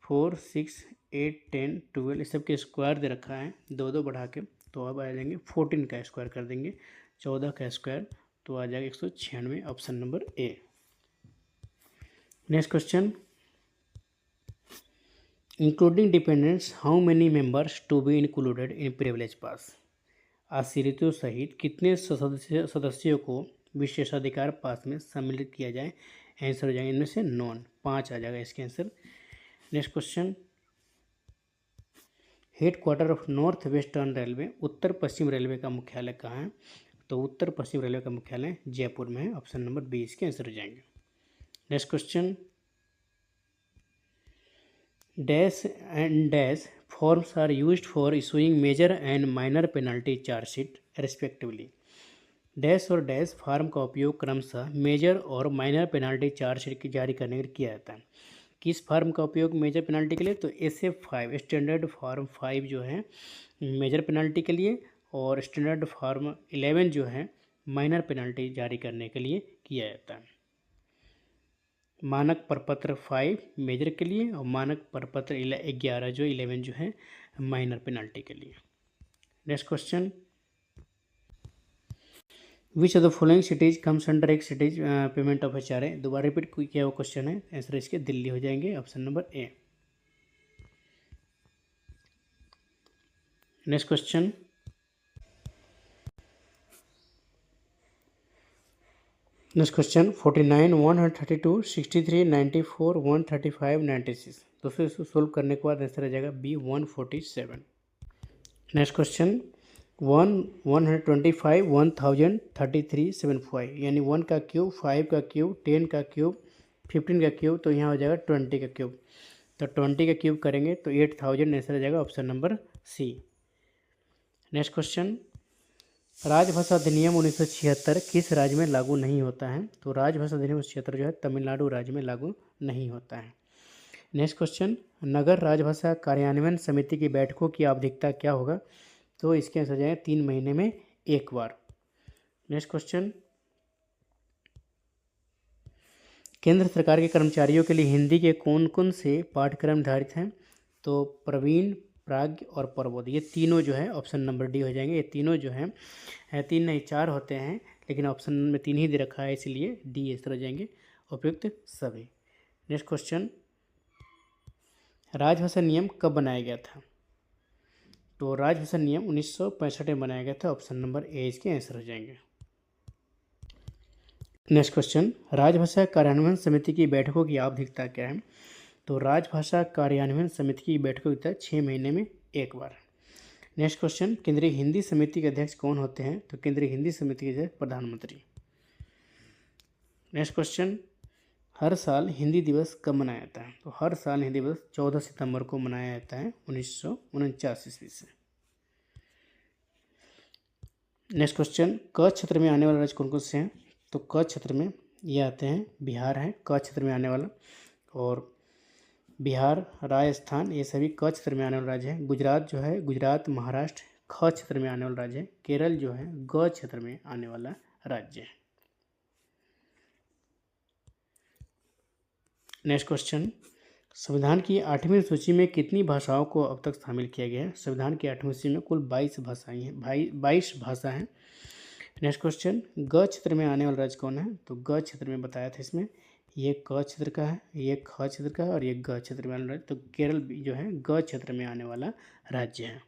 Speaker 1: 4, 6, 8, 10, 12 इस सब के स्क्वायर दे रखा है, दो दो बढ़ा के। तो अब आ जाएंगे 14 का स्क्वायर कर देंगे, 14 का स्क्वायर तो आ जाएगा 196। Option number A. Next question, including dependents how many members to be included in privilege pass. आश्रितों सहित कितने सदस्यों को विशेषाधिकार पास में सम्मिलित किया जाए? आंसर हो जाएंगे इनमें से नॉन, 5 आ जाएगा इसके answer. Next question, head quarter of north western railway, Uttar Paschim railway का मुख्यालय कहाँ है? तो उत्तर पश्चिम रेलवे का मुख्यालय जयपुर में है। ऑप्शन नंबर बी इसके आंसर हो जाएंगे। Next question, dash and dash forms are used for issuing major and minor penalty chargesheet respectively. Dash और डैश फार्म का उपयोग क्रमशः मेजर और माइनर पेनल्टी चार्जशीट की जारी करने के लिए किया जाता है। किस फार्म का उपयोग मेजर पेनल्टी के लिए? तो SF5 स्टैंडर्ड फार्म 5 जो है मेजर पेनल्टी के लिए, और स्टैंडर्ड फार्म 11 जो है माइनर पेनल्टी जारी करने के लिए किया जाता है। मानक प्रपत्र 5 मेजर के लिए और मानक प्रपत्र 11 जो 11 जो है माइनर पेनल्टी के लिए। Next question, which of the following cities comes under एक सिटीज पेमेंट ऑफ HRA। दोबारा रिपीट किया हुआ क्वेश्चन है, आंसर इसके दिल्ली हो जाएंगे। Option number A. Next question, next question 49, 132, 63, 94, 135, 96। दोस्तों इसको सोल्व करने के बाद आंसर आ जाएगा बी 147। नेक्स्ट क्वेश्चन 125, 1033, 75 यानी 1 का क्यूब, 5 का क्यूब, 10 का क्यूब, 15 का क्यूब, तो यहाँ हो जाएगा 20 का क्यूब। तो 20 का क्यूब करेंगे तो 8000 आंसर आ जाएगा। Option number C. Next question, राजभाषा अधिनियम 1976 किस राज्य में लागू नहीं होता है? तो राजभाषा अधिनियम 1976 जो है तमिलनाडु राज्य में लागू नहीं होता है। नेक्स्ट क्वेश्चन, नगर राजभाषा कार्यान्वयन समिति की बैठकों की आवधिकता क्या होगा? तो इसके आंसर जाएगा 3 महीने में एक बार। नेक्स्ट क्वेश्चन, केंद्र सरकार के कर्मचारियों के लिए हिंदी के कौन कौन से पाठ्यक्रम निर्धारित हैं? तो प्रवीण, प्राज्ञ और प्रबोध, ये तीनों जो है ऑप्शन नंबर डी हो जाएंगे। ये तीनों जो हैं 3 नहीं 4 होते हैं, लेकिन ऑप्शन में 3 ही दे रखा है इसलिए डी आंसर हो जाएंगे उपयुक्त सभी। नेक्स्ट क्वेश्चन, राजभाषा नियम कब बनाया गया था? तो राजभाषा नियम 1965 में बनाया गया था। ऑप्शन नंबर ए इसके आंसर हो जाएंगे। नेक्स्ट क्वेश्चन, राजभाषा कार्यान्वयन समिति की बैठकों की आवधिकता क्या है? तो राजभाषा कार्यान्वयन समिति की बैठकों की 6 महीने में एक बार। नेक्स्ट क्वेश्चन, केंद्रीय हिंदी समिति के अध्यक्ष कौन होते हैं? तो केंद्रीय हिंदी समिति के अध्यक्ष प्रधानमंत्री। नेक्स्ट क्वेश्चन, हर साल हिंदी दिवस कब मनाया जाता है? तो हर साल हिंदी दिवस 14 सितंबर को मनाया जाता है 1949 ईस्वी से। नेक्स्ट क्वेश्चन, क क्षेत्र में आने वाले राज्य कौन कौन से हैं? तो क क्षेत्र में ये आते हैं, बिहार है क क्षेत्र में आने वाला, और बिहार, राजस्थान ये सभी क क्षेत्र में आने वाले राज्य हैं। गुजरात जो है, गुजरात, महाराष्ट्र ख क्षेत्र में आने वाला राज्य है। केरल जो है ग क्षेत्र में आने वाला राज्य है। नेक्स्ट क्वेश्चन, संविधान की 8वीं सूची में कितनी भाषाओं को अब तक शामिल किया गया है? संविधान की 8वीं सूची में कुल 22 भाषाएं हैं, 22 भाषा हैं। नेक्स्ट क्वेश्चन, ग क्षेत्र में आने वाला राज्य कौन है? तो ग क्षेत्र में बताया था इसमें, ये क क्षेत्र का है, ये ख क्षेत्र का है और ये ग क्षेत्र में आने वाला राज्य। तो केरल जो है ग क्षेत्र में आने वाला राज्य है।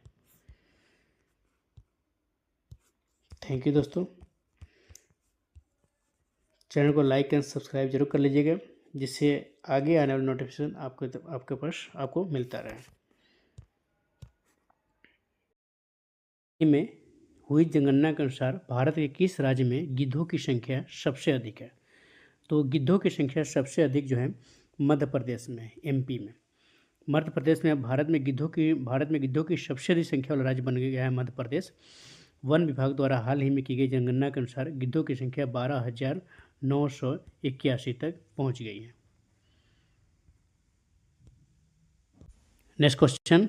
Speaker 1: थैंक यू दोस्तों। चैनल को लाइक एंड सब्सक्राइब जरूर कर लीजिएगा, जिससे आगे आने वाले नोटिफिकेशन आपके पास आपको मिलता रहे। में हुई जनगणना के अनुसार भारत के किस राज्य में गिद्धों की संख्या सबसे अधिक है? तो गिद्धों की संख्या सबसे अधिक जो है मध्य प्रदेश में, एमपी में। मध्य प्रदेश में भारत में गिद्धों की सबसे अधिक संख्या वाला राज्य बन गया है मध्य प्रदेश। वन विभाग द्वारा हाल ही में की गई जनगणना के अनुसार गिद्धों की संख्या 12,981 तक पहुंच गई है। नेक्स्ट क्वेश्चन,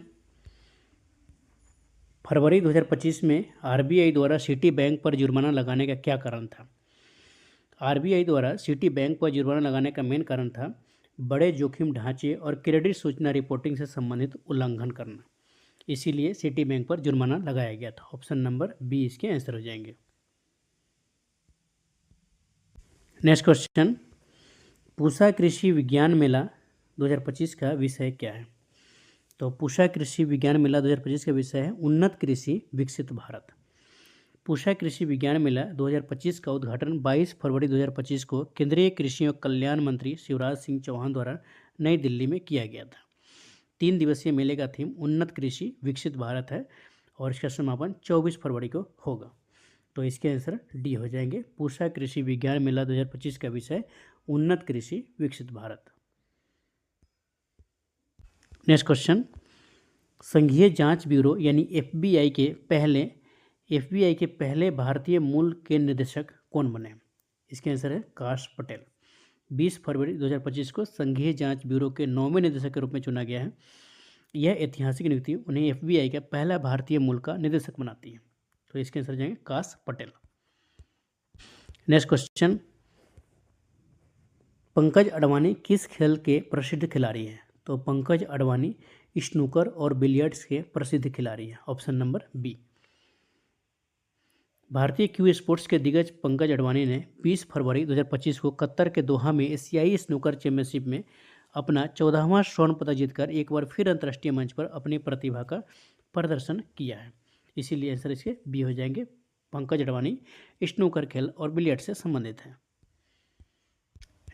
Speaker 1: फरवरी 2025 में आरबीआई द्वारा सिटी बैंक पर जुर्माना लगाने का क्या कारण था? आरबीआई द्वारा सिटी बैंक पर जुर्माना लगाने का मेन कारण था बड़े जोखिम ढांचे और क्रेडिट सूचना रिपोर्टिंग से संबंधित उल्लंघन करना। इसीलिए सिटी बैंक पर जुर्माना लगाया गया था। ऑप्शन नंबर बी इसके आंसर हो जाएंगे। नेक्स्ट क्वेश्चन, पूसा कृषि विज्ञान मेला 2025 का विषय क्या है? तो पूसा कृषि विज्ञान मेला 2025 का विषय है उन्नत कृषि विकसित भारत। पूसा कृषि विज्ञान मेला 2025 का उद्घाटन 22 फरवरी 2025 को केंद्रीय कृषि और कल्याण मंत्री शिवराज सिंह चौहान द्वारा नई दिल्ली में किया गया था। 3 दिवसीय मेले का थीम उन्नत कृषि विकसित भारत है और इसका समापन 24 फरवरी को होगा। तो इसके आंसर डी हो जाएंगे। पूसा कृषि विज्ञान मेला 2025 का विषय उन्नत कृषि विकसित भारत। नेक्स्ट क्वेश्चन, संघीय जांच ब्यूरो यानी एफबीआई के पहले भारतीय मूल के निदेशक कौन बने? इसके आंसर है काश पटेल। 20 फरवरी 2025 को संघीय जांच ब्यूरो के 9वें निदेशक के रूप में चुना गया है। यह ऐतिहासिक नियुक्ति उन्हें एफबीआई का पहला भारतीय मूल का निदेशक बनाती है। तो इसके आंसर जाएंगे काश पटेल। नेक्स्ट क्वेश्चन, पंकज अडवाणी किस खेल के प्रसिद्ध खिलाड़ी हैं? तो पंकज अडवाणी स्नूकर और बिलियर्ड्स के प्रसिद्ध खिलाड़ी हैं। Option number B. भारतीय क्यू स्पोर्ट्स के दिग्गज पंकज अडवाणी ने 20 फरवरी 2025 को कतर के दोहा में एशियाई स्नूकर चैंपियनशिप में अपना 14वां स्वर्ण पदक जीतकर एक बार फिर अंतर्राष्ट्रीय मंच पर अपनी प्रतिभा का प्रदर्शन किया है। इसीलिए आंसर इसके बी हो जाएंगे। पंकज अडवाणी स्नूकर खेल और बिलियर्ड्स से संबंधित है।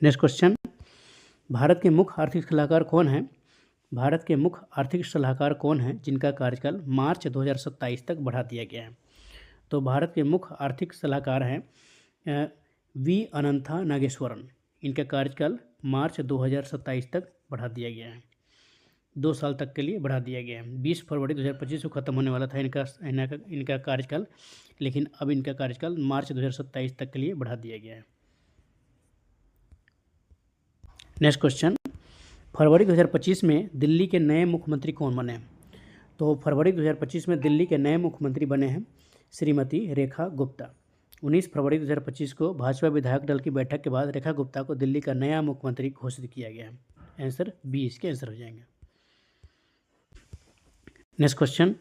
Speaker 1: नेक्स्ट क्वेश्चन, भारत के मुख्य आर्थिक सलाहकार कौन है? भारत के मुख्य आर्थिक सलाहकार कौन हैं जिनका कार्यकाल मार्च 2027 तक बढ़ा दिया गया है? तो भारत के मुख्य आर्थिक सलाहकार हैं वी अनंथा नागेश्वरन। इनका कार्यकाल मार्च 2027 तक बढ़ा दिया गया है। 2 साल तक के लिए बढ़ा दिया गया है। 20 फरवरी 2025 को ख़त्म होने वाला था इनका कार्यकाल, लेकिन अब इनका कार्यकाल मार्च 2027 तक के लिए बढ़ा दिया गया है। नेक्स्ट क्वेश्चन, फरवरी 2025 में दिल्ली के नए मुख्यमंत्री कौन बने हैं? तो फरवरी 2025 में दिल्ली के नए मुख्यमंत्री बने हैं श्रीमती रेखा गुप्ता। 19 फरवरी 2025 को भाजपा विधायक दल की बैठक के बाद रेखा गुप्ता को दिल्ली का नया मुख्यमंत्री घोषित किया गया है। आंसर बी इसके आंसर हो जाएंगे। नेक्स्ट क्वेश्चन,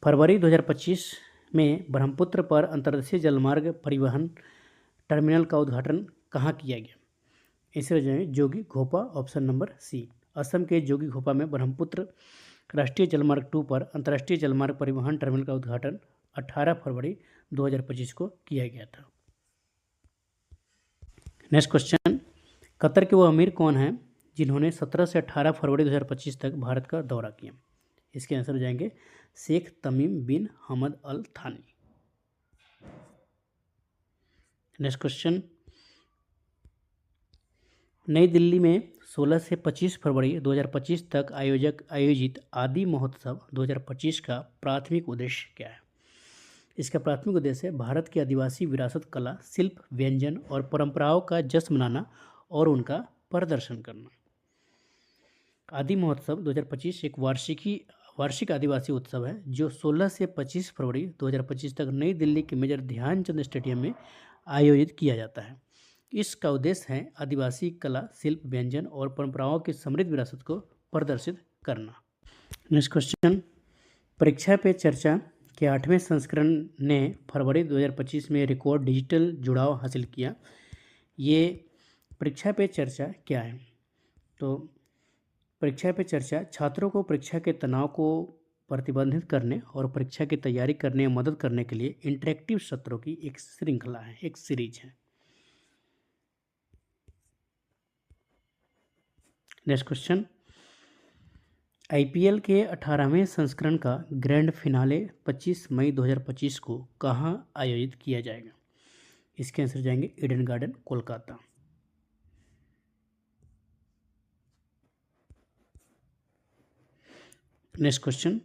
Speaker 1: फरवरी 2025 में ब्रह्मपुत्र पर अंतर्देशीय जलमार्ग परिवहन टर्मिनल का उद्घाटन कहाँ किया गया? आंसर हो जाएंगे Jogighopa. Option number C. Assam के जोगी घोपा में ब्रह्मपुत्र राष्ट्रीय जलमार्ग 2 पर अंतर्राष्ट्रीय जलमार्ग परिवहन टर्मिनल का उद्घाटन 18 फरवरी 2025 को किया गया था। नेक्स्ट क्वेश्चन, कतर के वो अमीर कौन हैं जिन्होंने 17 से 18 फरवरी 2025 तक भारत का दौरा किया? इसके आंसर हो जाएंगे शेख तमीम बिन हमद अल थानी। नेक्स्ट क्वेश्चन, नई दिल्ली में 16 से 25 फरवरी 2025 तक आयोजित आदि महोत्सव 2025 का प्राथमिक उद्देश्य क्या है? इसका प्राथमिक उद्देश्य है भारत की आदिवासी विरासत, कला, शिल्प, व्यंजन और परंपराओं का जश्न मनाना और उनका प्रदर्शन करना। आदि महोत्सव 2025 एक वार्षिक आदिवासी उत्सव है जो 16 से 25 फरवरी 2025 तक नई दिल्ली के मेजर ध्यानचंद स्टेडियम में आयोजित किया जाता है। इसका उद्देश्य है आदिवासी कला, शिल्प, व्यंजन और परंपराओं की समृद्ध विरासत को प्रदर्शित करना। नेक्स्ट क्वेश्चन, परीक्षा पे चर्चा के 8वें संस्करण ने फरवरी 2025 में रिकॉर्ड डिजिटल जुड़ाव हासिल किया। ये परीक्षा पे चर्चा क्या है? तो परीक्षा पे चर्चा छात्रों को परीक्षा के तनाव को प्रतिबंधित करने और परीक्षा की तैयारी करने में मदद करने के लिए इंटरेक्टिव सत्रों की एक श्रृंखला है, एक सीरीज है। नेक्स्ट क्वेश्चन, आईपीएल के 18वें संस्करण का ग्रैंड फिनाले 25 मई 2025 को कहाँ आयोजित किया जाएगा? इसके आंसर जाएंगे Eden garden, Kolkata. Next question,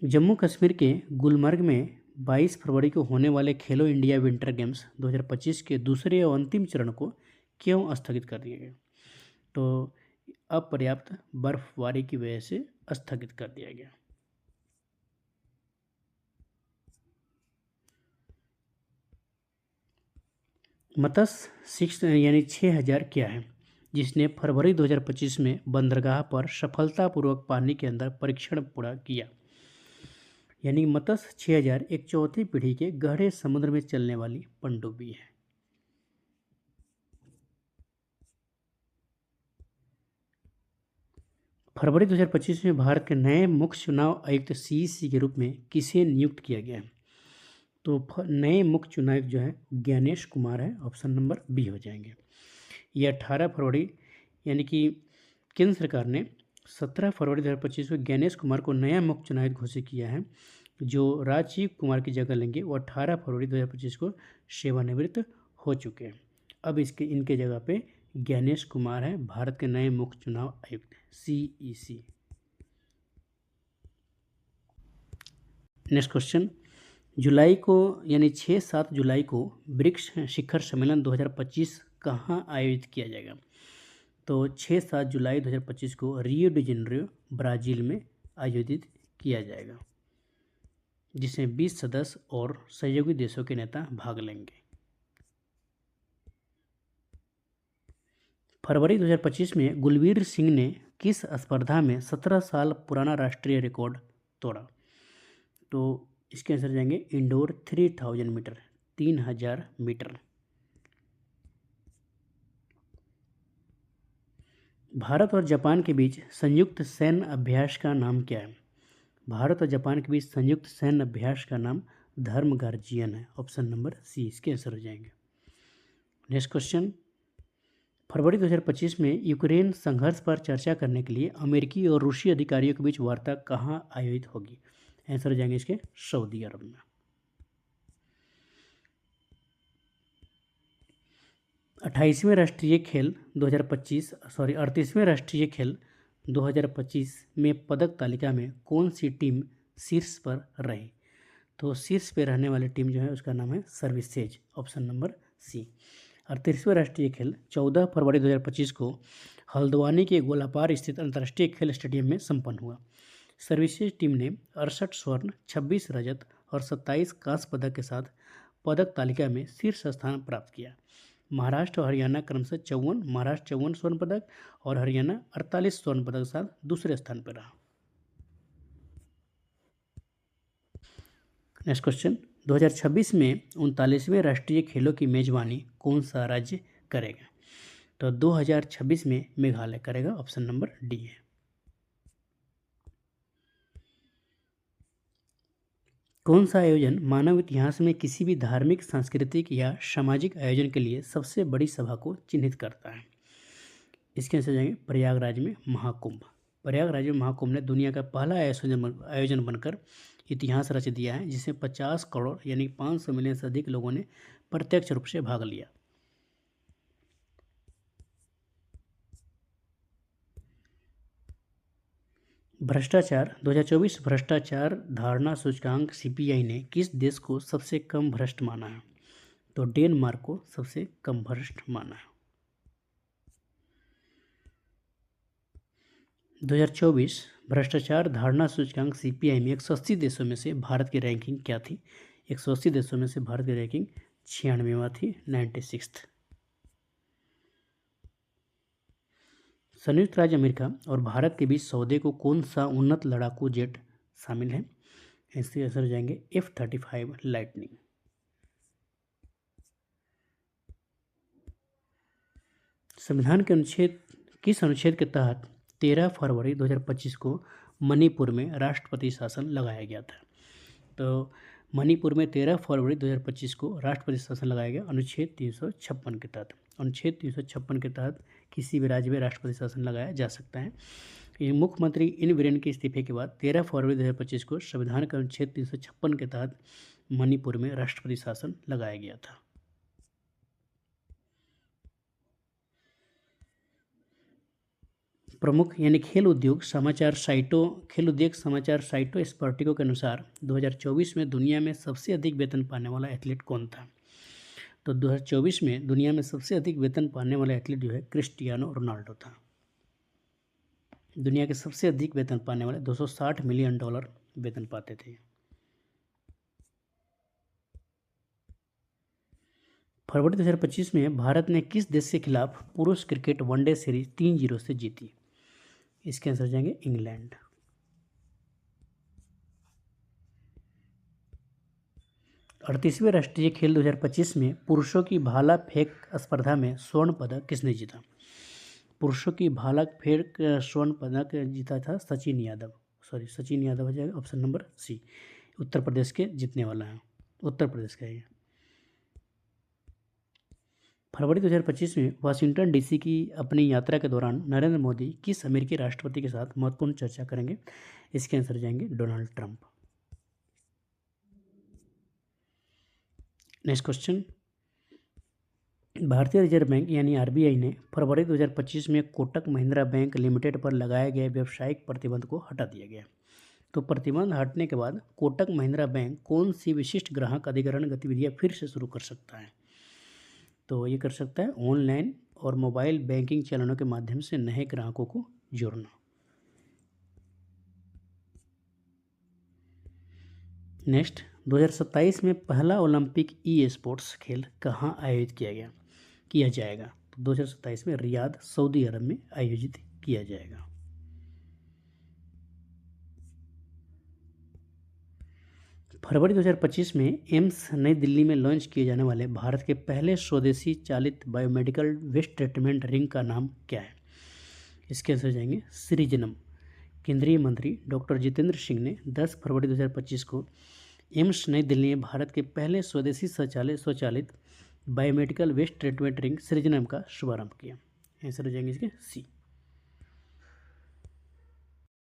Speaker 1: Jammu Kashmir के गुलमर्ग में 22 फरवरी को होने वाले खेलो इंडिया विंटर गेम्स 2025 के दूसरे और अंतिम चरण को क्यों स्थगित कर दिया गया? तो अपर्याप्त बर्फबारी की वजह से स्थगित कर दिया गया। मत्स्य 6000 क्या है जिसने फरवरी 2025 में बंदरगाह पर सफलतापूर्वक पानी के अंदर परीक्षण पूरा किया? यानी मत्स्य 6000 एक चौथी पीढ़ी के गहरे समुद्र में चलने वाली पनडुब्बी है। फरवरी 2025 में भारत के नए मुख्य चुनाव आयुक्त सीईसी के रूप में किसे नियुक्त किया गया है? तो नए मुख्य चुनाव आयुक्त जो है ज्ञानेश कुमार है, ऑप्शन नंबर बी हो जाएंगे। ये 18 फरवरी यानी कि केंद्र सरकार ने 17 फरवरी 2025 को ज्ञानेश कुमार को नया मुख्य चुनाव आयुक्त घोषित किया है। जो राजीव कुमार की जगह लेंगे वो 18 फरवरी 2025 को सेवानिवृत्त हो चुके हैं। अब इनके जगह पे ज्ञानेश कुमार है, भारत के नए मुख्य चुनाव आयुक्त सीईसी। नेक्स्ट क्वेश्चन, जुलाई को यानी 6-7 जुलाई को ब्रिक्स शिखर सम्मेलन 2025 कहाँ आयोजित किया जाएगा? तो 6-7 जुलाई 2025 को रियो डी जेनेरियो, ब्राज़ील में आयोजित किया जाएगा, जिसमें 20 सदस्य और सहयोगी देशों के नेता भाग लेंगे। फरवरी 2025 में गुलवीर सिंह ने किस स्पर्धा में 17 साल पुराना राष्ट्रीय रिकॉर्ड तोड़ा? तो इसके आंसर जाएंगे इंडोर 3000 मीटर, 3000 मीटर। भारत और जापान के बीच संयुक्त सैन्य अभ्यास का नाम क्या है? भारत और जापान के बीच संयुक्त सैन्य अभ्यास का नाम धर्म गार्जियन है, ऑप्शन नंबर सी इसके आंसर हो जाएंगे। नेक्स्ट क्वेश्चन, फरवरी 2025 में यूक्रेन संघर्ष पर चर्चा करने के लिए अमेरिकी और रूसी अधिकारियों के बीच वार्ता कहाँ आयोजित होगी? आंसर हो जाएंगे इसके सऊदी अरब में। 38वें राष्ट्रीय खेल 2025 में पदक तालिका में कौन सी टीम शीर्ष पर रही? तो शीर्ष पे रहने वाली टीम जो है उसका नाम है सर्विसेज, ऑप्शन नंबर सी। 38वें राष्ट्रीय खेल 14 फरवरी 2025 को हल्द्वानी के गोलापार स्थित अंतर्राष्ट्रीय खेल स्टेडियम में संपन्न हुआ। सर्विसेज टीम ने 68 स्वर्ण, 26 रजत और 27 कांस्य पदक के साथ पदक तालिका में शीर्ष स्थान प्राप्त किया। महाराष्ट्र और हरियाणा क्रमशः 54 स्वर्ण पदक और हरियाणा 48 स्वर्ण पदक के साथ दूसरे स्थान पर रहा। नेक्स्ट क्वेश्चन, 2026 में 39वें राष्ट्रीय खेलों की मेजबानी कौन सा राज्य करेगा? तो 2026 में मेघालय करेगा, ऑप्शन नंबर डी है। कौन सा आयोजन मानव इतिहास में किसी भी धार्मिक, सांस्कृतिक या सामाजिक आयोजन के लिए सबसे बड़ी सभा को चिन्हित करता है? इसके आंसर जाएंगे प्रयागराज में महाकुंभ। प्रयागराज में महाकुंभ ने दुनिया का पहला आयोजन बनकर इतिहास रच दिया है, जिसमें 50 करोड़ यानी 500 मिलियन से अधिक लोगों ने प्रत्यक्ष रूप से भाग लिया। भ्रष्टाचार 2024 भ्रष्टाचार धारणा सूचकांक सीपीआई ने किस देश को सबसे कम भ्रष्ट माना है? तो डेनमार्क को सबसे कम भ्रष्ट माना है। 2024 भ्रष्टाचार धारणा सूचकांक सीपीआई में 180 देशों में से भारत की रैंकिंग क्या थी? 180 देशों में से भारत की रैंकिंग 96वां थी, 96th। संयुक्त राज्य अमेरिका और भारत के बीच सौदे को कौन सा उन्नत लड़ाकू जेट शामिल है? इसके आंसर हो जाएंगे F-35 लाइटनिंग। संविधान के किस अनुच्छेद के तहत 13 फरवरी 2025 को मणिपुर में राष्ट्रपति शासन लगाया गया था। तो मणिपुर में 13 फरवरी 2025 को राष्ट्रपति शासन लगाया गया अनुच्छेद 356 के तहत। अनुच्छेद 356 के तहत किसी भी राज्य में राष्ट्रपति शासन लगाया जा सकता है। ये मुख्यमंत्री इन वीरेन के इस्तीफे के बाद 13 फरवरी 2025 को संविधान के अनुच्छेद 356 के तहत मणिपुर में राष्ट्रपति शासन लगाया गया था। प्रमुख यानी खेल उद्योग समाचार साइटों स्पर्टिको के अनुसार 2024 में दुनिया में सबसे अधिक वेतन पाने वाला एथलीट कौन था? तो 2024 में दुनिया में सबसे अधिक वेतन पाने वाला एथलीट जो है क्रिस्टियानो रोनाल्डो था। दुनिया के सबसे अधिक वेतन पाने वाले $260 मिलियन वेतन पाते थे। फरवरी 2025 में भारत ने किस देश के खिलाफ पुरुष क्रिकेट वनडे सीरीज 3-0 से जीती? इसके आंसर जाएंगे इंग्लैंड। अड़तीसवें राष्ट्रीय खेल 2025 में पुरुषों की भाला फेंक स्पर्धा में स्वर्ण पदक किसने जीता? पुरुषों की भाला फेंक स्वर्ण पदक जीता था सचिन यादव हो जाएगा ऑप्शन नंबर सी। उत्तर प्रदेश के जीतने वाला है, उत्तर प्रदेश का ये। फरवरी 2025 में वाशिंगटन डीसी की अपनी यात्रा के दौरान नरेंद्र मोदी किस अमेरिकी राष्ट्रपति के साथ महत्वपूर्ण चर्चा करेंगे? इसके आंसर जाएंगे डोनाल्ड ट्रंप। नेक्स्ट क्वेश्चन, भारतीय रिजर्व बैंक यानी आरबीआई ने फरवरी 2025 में कोटक महिंद्रा बैंक लिमिटेड पर लगाए गए व्यावसायिक प्रतिबंध को हटा दिया गया। तो प्रतिबंध हटने के बाद कोटक महिंद्रा बैंक कौन सी विशिष्ट ग्राहक अधिग्रहण गतिविधियां फिर से शुरू कर सकता है? तो ये कर सकता है ऑनलाइन और मोबाइल बैंकिंग चैनलों के माध्यम से नए ग्राहकों को जोड़ना। नेक्स्ट, 2027 में पहला ओलंपिक ई स्पोर्ट्स खेल कहाँ आयोजित किया जाएगा? तो 2027 में रियाद सऊदी अरब में आयोजित किया जाएगा। फरवरी 2025 में एम्स नई दिल्ली में लॉन्च किए जाने वाले भारत के पहले स्वदेशी चालित बायोमेडिकल वेस्ट ट्रीटमेंट रिंग का नाम क्या है? इसके आंसर जाएंगे सृजनम। केंद्रीय मंत्री डॉक्टर जितेंद्र सिंह ने 10 फरवरी 2025 को एम्स नई दिल्ली में भारत के पहले स्वदेशी स्वचालित बायोमेडिकल वेस्ट ट्रीटमेंट रिंग सृजनम का शुभारंभ किया। आंसर हो जाएंगे इसके सी।